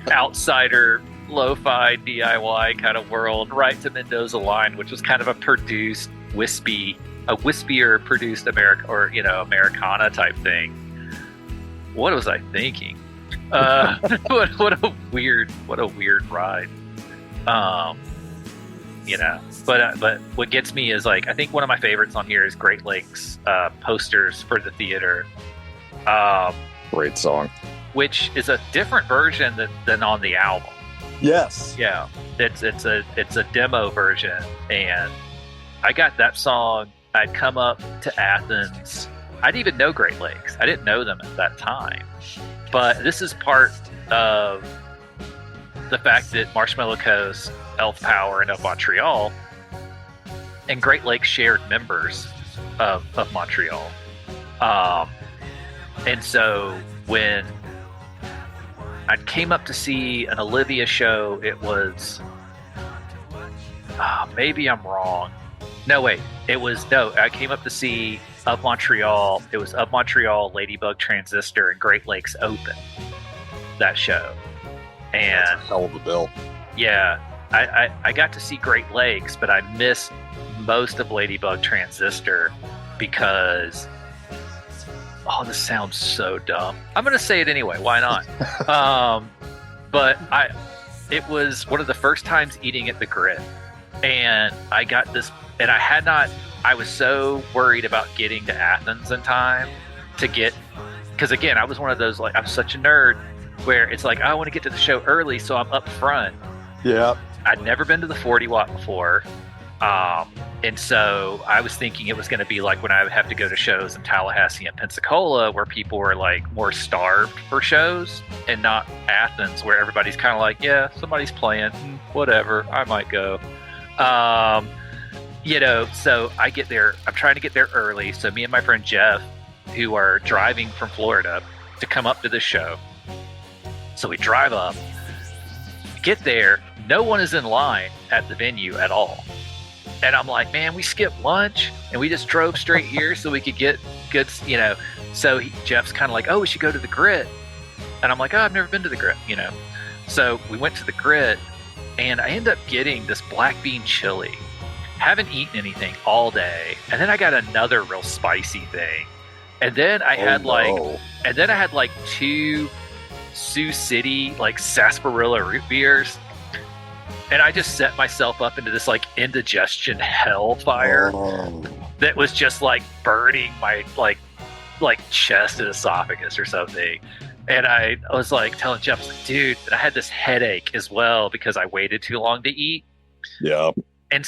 outsider lo-fi DIY kind of world, right to Mendoza Line, which was kind of a produced wispier produced Americana type thing. What was I thinking? What a weird ride. But what gets me is, like, I think one of my favorites on here is Great Lakes Posters for the Theater. Great song. Which is a different version than on the album. Yes. Yeah. It's a demo version, and I got that song. I'd come up to Athens. I didn't even know Great Lakes. I didn't know them at that time. But this is part of the fact that Marshmallow Coast, Elf Power, and of Montreal, and Great Lakes shared members of Montreal. And so when I came up to see an Olivia show, it was, maybe I'm wrong. No, wait, I came up to see Of Montreal. It was Of Montreal, Ladybug Transistor, and Great Lakes Open, that show. And that's a hell of a bill. Yeah, I got to see Great Lakes, but I missed most of Ladybug Transistor because, this sounds so dumb. I'm going to say it anyway. Why not? But it was one of the first times eating at the Grit. And I got this, and I was so worried about getting to Athens in time because again, I was one of those, like, I'm such a nerd where it's like, I want to get to the show early so I'm up front. Yeah. I'd never been to the 40 watt before. And so I was thinking it was going to be like when I would have to go to shows in Tallahassee and Pensacola where people were like more starved for shows, and not Athens where everybody's kind of like, yeah, somebody's playing, whatever, I might go. So I get there, I'm trying to get there early. So me and my friend Jeff, who are driving from Florida to come up to the show. So we drive up, get there, no one is in line at the venue at all. And I'm like, man, we skipped lunch and we just drove straight here so we could get good, So Jeff's kind of like, we should go to the Grit. And I'm like, I've never been to the Grit, So we went to the Grit, and I ended up getting this black bean chili. Haven't eaten anything all day. And then I got another real spicy thing. And then I had like 2 Sioux City, like sarsaparilla root beers. And I just set myself up into this like indigestion hellfire that was just like burning my like chest and esophagus or something. And I was like telling Jeff, dude, I had this headache as well because I waited too long to eat. Yeah. And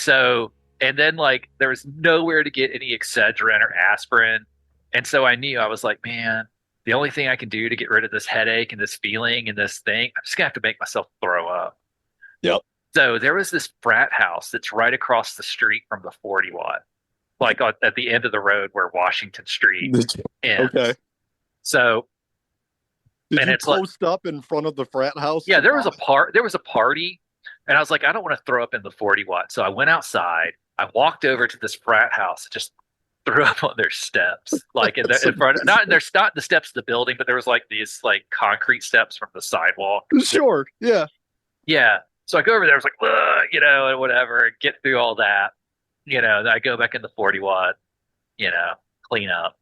then like there was nowhere to get any Excedrin or aspirin. And so I knew, I was like, man, the only thing I can do to get rid of this headache and this feeling and this thing, I'm just gonna have to make myself throw up. Yep. So there was this frat house that's right across the street from the 40 watt, like at the end of the road where Washington Street ends. Okay. So, did you post up in front of the frat house? Yeah, there was a party, and I was like, I don't want to throw up in the 40 watt. So I went outside. I walked over to this frat house, just threw up on their steps, like in front, not the steps of the building, but there was like these like concrete steps from the sidewalk. Sure. Yeah. Yeah. So I go over there, I was like, and whatever, get through all that, then I go back in the 40 watt, clean up.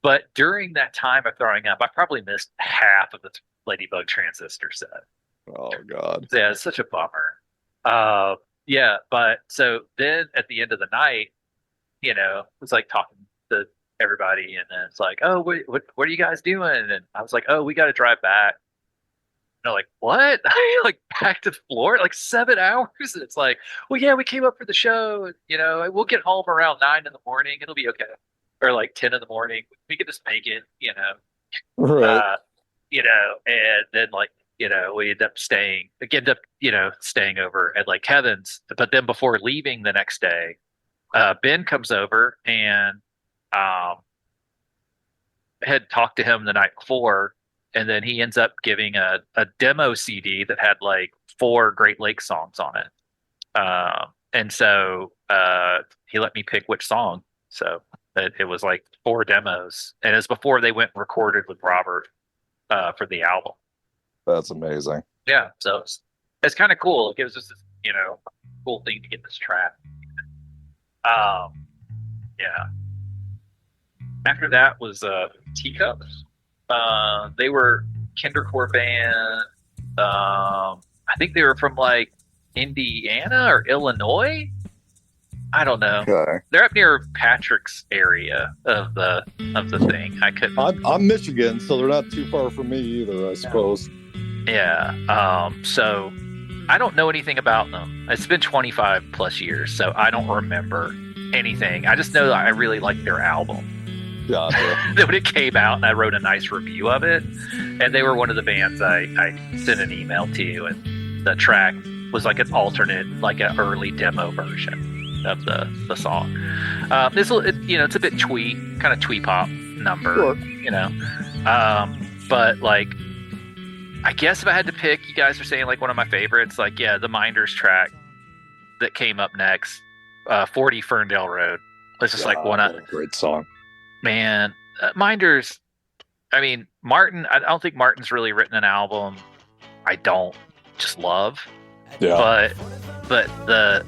But during that time of throwing up, I probably missed half of the Ladybug Transistor set. Oh God. Yeah, it's such a bummer. But so then at the end of the night, it was like talking to everybody, and then it's like, oh, what are you guys doing? And I was like, oh, we got to drive back. And they're like, what? Like back to Florida, like 7 hours? And it's like, well, yeah, we came up for the show. And, we'll get home around 9 in the morning. It'll be okay. Or like 10 in the morning. We can just make it, Right. And then like, we end up staying over at like Kevin's. But then before leaving the next day, Ben comes over and had talked to him the night before. And then he ends up giving a demo CD that had like 4 Great Lakes songs on it. And so he let me pick which song. So it was like 4 demos. And it was before they went and recorded with Robert for the album. That's amazing. Yeah. So it's kind of cool. It gives us this, cool thing to get this track. Yeah. After that was Teacups. They were kindercore band. I think they were from like Indiana or Illinois. I don't know. Okay. They're up near Patrick's area of the thing. I'm Michigan, so they're not too far from me either, I suppose. Yeah. So I don't know anything about them. It's been 25 plus years, so I don't remember anything. I just know that I really liked their album. Gotcha. When it came out, and I wrote a nice review of it, and they were one of the bands I sent an email to, and the track was like an alternate, like an early demo version of the song. It's a bit twee, kind of twee pop, number, Sure. you know. But like, I guess if I had to pick, you guys are saying like one of my favorites, like the Minders track that came up next, 40 Ferndale Road. It's just like one of great song. Man, Minders. I mean, Martin. I don't think Martin's really written an album I don't just love. Yeah. But the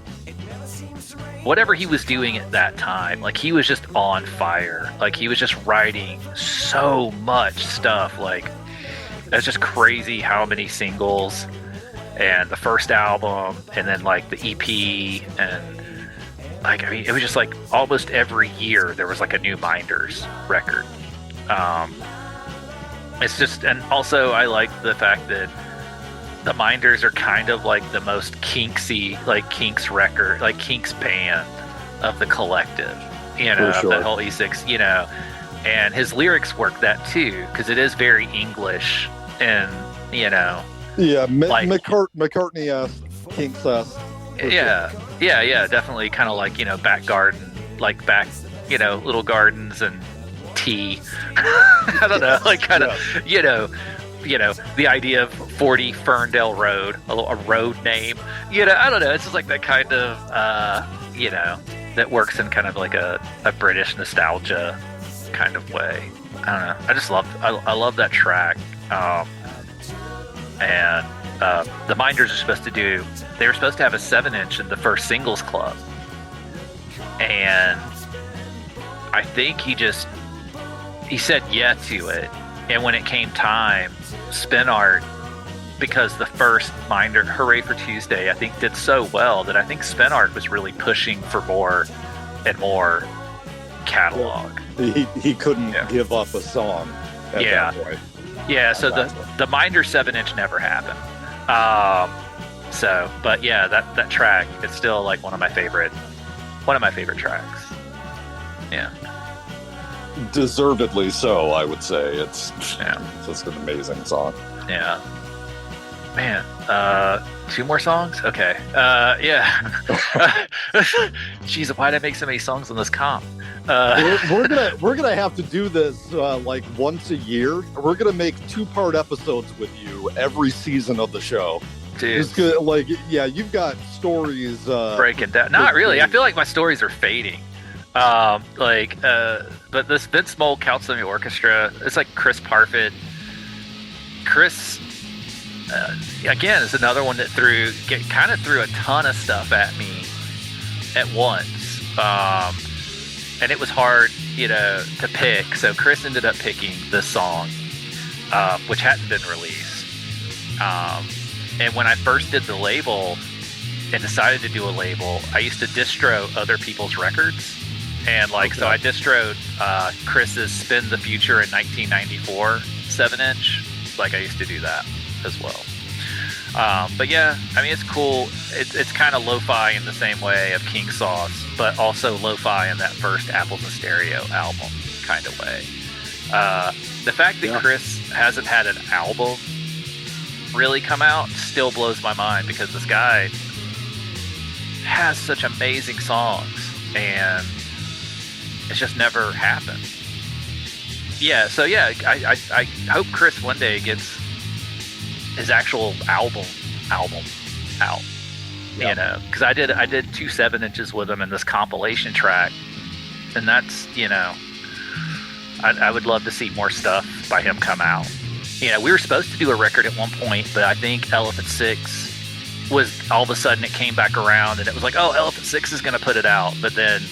whatever he was doing at that time, like he was just on fire. Like he was just writing so much stuff. Like it's just crazy how many singles and the first album and then like the EP and like, I mean, it was just like almost every year there was like a new Minders record. It's just, and also I like the fact that the Minders are kind of like the most Kinksy, like Kinks record, like Kinks band of the collective, you know, sure. that whole E6, you know, and his lyrics work that too, because it is very English and, you know. Yeah, like, McCartney-esque, Kinks-esque. Yeah, definitely kind of like, you know, back garden, like back, you know, little gardens and tea. I don't know, like kind of, you know, the idea of 40 Ferndale Road, a road name, you know, I don't know. It's just like that kind of, you know, that works in kind of like a British nostalgia kind of way. I don't know. I just I love that track. And the Minders are supposed to they were supposed to have a 7-inch in the first singles club. And I think he said yeah to it. And when it came time, Spin Art, because the first Minder, Hooray for Tuesday, I think did so well that I think Spin Art was really pushing for more and more catalog. He couldn't give up a song at that point. Yeah, so the Minder 7-inch never happened. But yeah, that track is still like one of my favorite tracks. Yeah. Deservedly so, I would say. It's just an amazing song. Yeah. Man, 2 more songs? Okay. Yeah. Jeez, why did I make so many songs on this comp? We're gonna have to do this like once a year. We're gonna make 2-part episodes with you every season of the show. Dude. Just gonna, like, you've got stories breaking down. Not really. I feel like my stories are fading. But this Vince Mold Count Symphony Orchestra, it's like Chris Parfit. Chris, again, is another one that threw a ton of stuff at me at once. And it was hard, you know, to pick. So Chris ended up picking this song, which hadn't been released. And when I first did the label and decided to do a label, I used to distro other people's records. And so I distroed Chris's Spin the Future in 1994 7-inch. Like I used to do that as well. But yeah, I mean, it's cool. It's kind of lo-fi in the same way of King Sauce, but also lo-fi in that first Apples and Stereo album kind of way. The fact that Chris hasn't had an album really come out still blows my mind, because this guy has such amazing songs and it's just never happened. Yeah, so yeah, I hope Chris one day gets his actual album out. You know, because I did 2 7-inches with him in this compilation track, and that's, you know, I would love to see more stuff by him come out. You know, we were supposed to do a record at one point, but I think Elephant Six was, all of a sudden it came back around and it was like, oh, Elephant Six is going to put it out, but then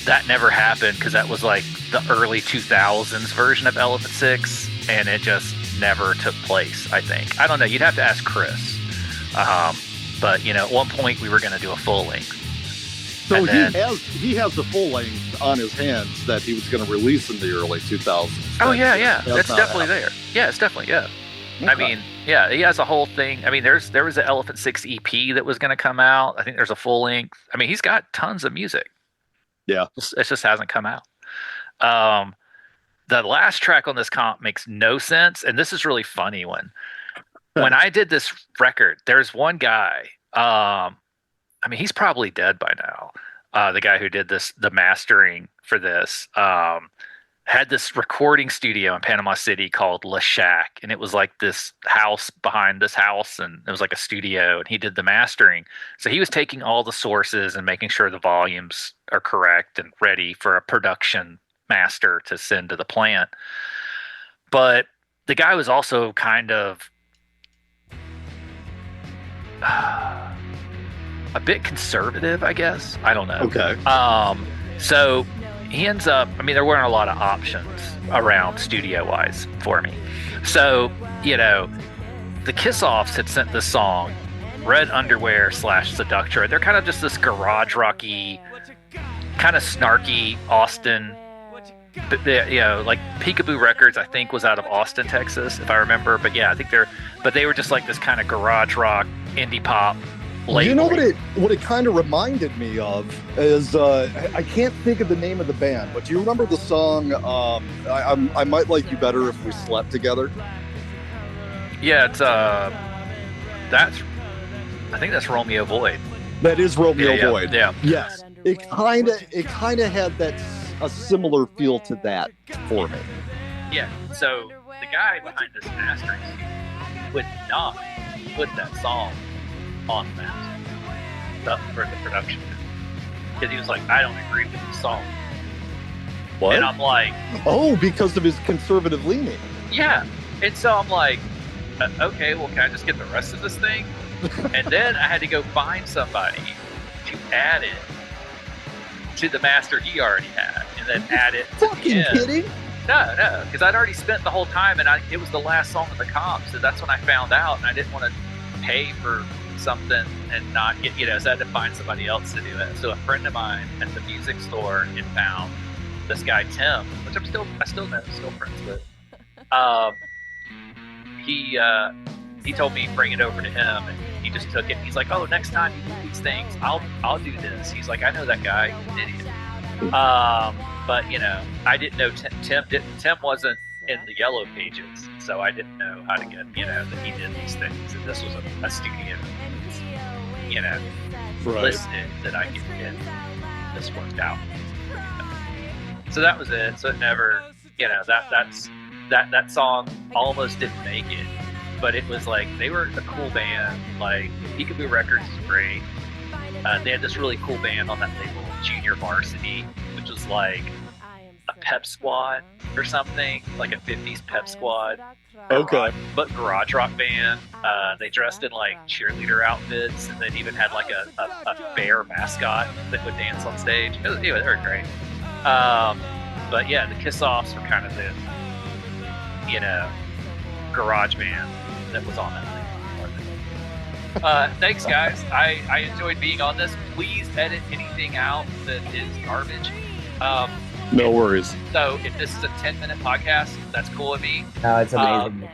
that never happened, because that was like the early 2000s version of Elephant Six, and it just never took place, I think. I don't know. You'd have to ask Chris. But, you know, at one point we were going to do a full length. So he has the full length on his hands that he was going to release in the early 2000s. Oh, yeah. That's definitely there. Yeah, it's definitely, yeah. Okay. I mean, yeah, he has a whole thing. I mean, there was an Elephant Six EP that was going to come out. I think there's a full length. I mean, he's got tons of music. Yeah. It just hasn't come out. The last track on this comp makes no sense, and this is really funny. When I did this record, there's one guy, I mean, he's probably dead by now, the guy who did the mastering for this, had this recording studio in Panama City called Le Shack, and it was like this house behind this house, and it was like a studio, and he did the mastering. So he was taking all the sources and making sure the volumes are correct and ready for a production master to send to the plant. But the guy was also kind of a bit conservative, I guess. I don't know. Okay. So he ends up, I mean, there weren't a lot of options around studio-wise for me. So, you know, the Kiss-Offs had sent this song, Red Underwear / Seductra. They're kind of just this garage rocky, kind of snarky Austin, you know, like Peekaboo Records, I think, was out of Austin, Texas, if I remember. But yeah, I think they were just like this kind of garage rock, indie pop label. You know what it kind of reminded me of is I can't think of the name of the band, but do you remember the song I Might Like You Better If We Slept Together? Yeah, it's I think that's Romeo Void. That is Romeo Void. Yeah. Yes. It kind of had a similar feel to that for me. Yeah. So the guy behind this mastering would not put that song on the master for the production, because he was like, I don't agree with the song. What? And I'm like, oh, because of his conservative leaning. Yeah. And so I'm like, okay, well, can I just get the rest of this thing? And then I had to go find somebody to add it to the master he already had, and then add it. Fucking kidding? No, because I'd already spent the whole time, and it was the last song of the comp, so that's when I found out, and I didn't want to pay for something and not get, so I had to find somebody else to do it. So a friend of mine at the music store had found this guy Tim, which I still know, still friends with. He told me bring it over to him, and he just took it. He's like, oh, next time you do these things, I'll do this. He's like, I know that guy, he's an idiot. But I didn't know Tim wasn't in the yellow pages, so I didn't know how to get that he did these things, and this was a studio listed that I could get this worked out. So that was it. So it never, that song almost didn't make it, but it was like, they were a cool band. Like Peekaboo Records is great. They had this really cool band on that label, Junior Varsity, which was like a pep squad or something, like a 50s pep squad. Okay. But garage rock band. They dressed in like cheerleader outfits, and then even had like a bear mascot that would dance on stage. They were great. But yeah, the Kiss-Offs were kind of the, garage band that was on that thing. Thanks, guys. I enjoyed being on this. Please edit anything out that is garbage. No worries. So if this is a 10-minute podcast, that's cool with me. No, it's amazing.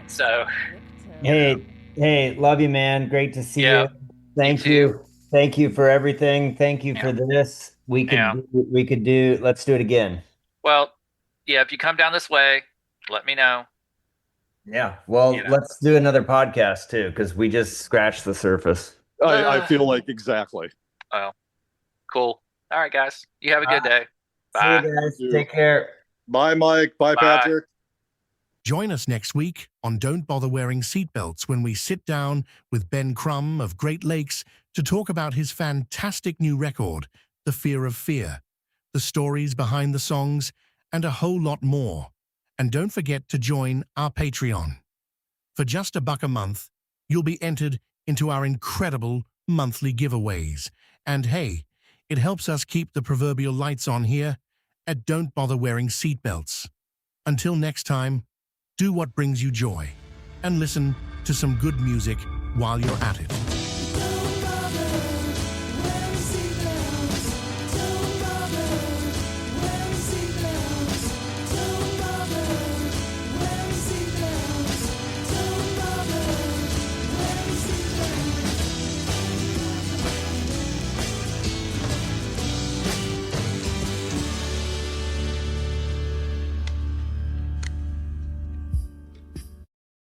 Hey, love you, man. Great to see you. Thank you. Thank you for everything. Thank you for this. Let's do it again. Well, yeah, if you come down this way, let me know. Yeah. Well, let's do another podcast too, because we just scratched the surface. I feel like exactly. Oh, cool. All right, guys. You have a good day. Bye. See you guys. Take care. Bye, Mike. Bye, Patrick. Join us next week on Don't Bother Wearing Seatbelts when we sit down with Ben Crum of Great Lakes to talk about his fantastic new record, The Fear of Fear, the stories behind the songs, and a whole lot more. And don't forget to join our Patreon. For just $1 a month, you'll be entered into our incredible monthly giveaways. And hey, it helps us keep the proverbial lights on here at Don't Bother Wearing Seatbelts. Until next time, do what brings you joy and listen to some good music while you're at it.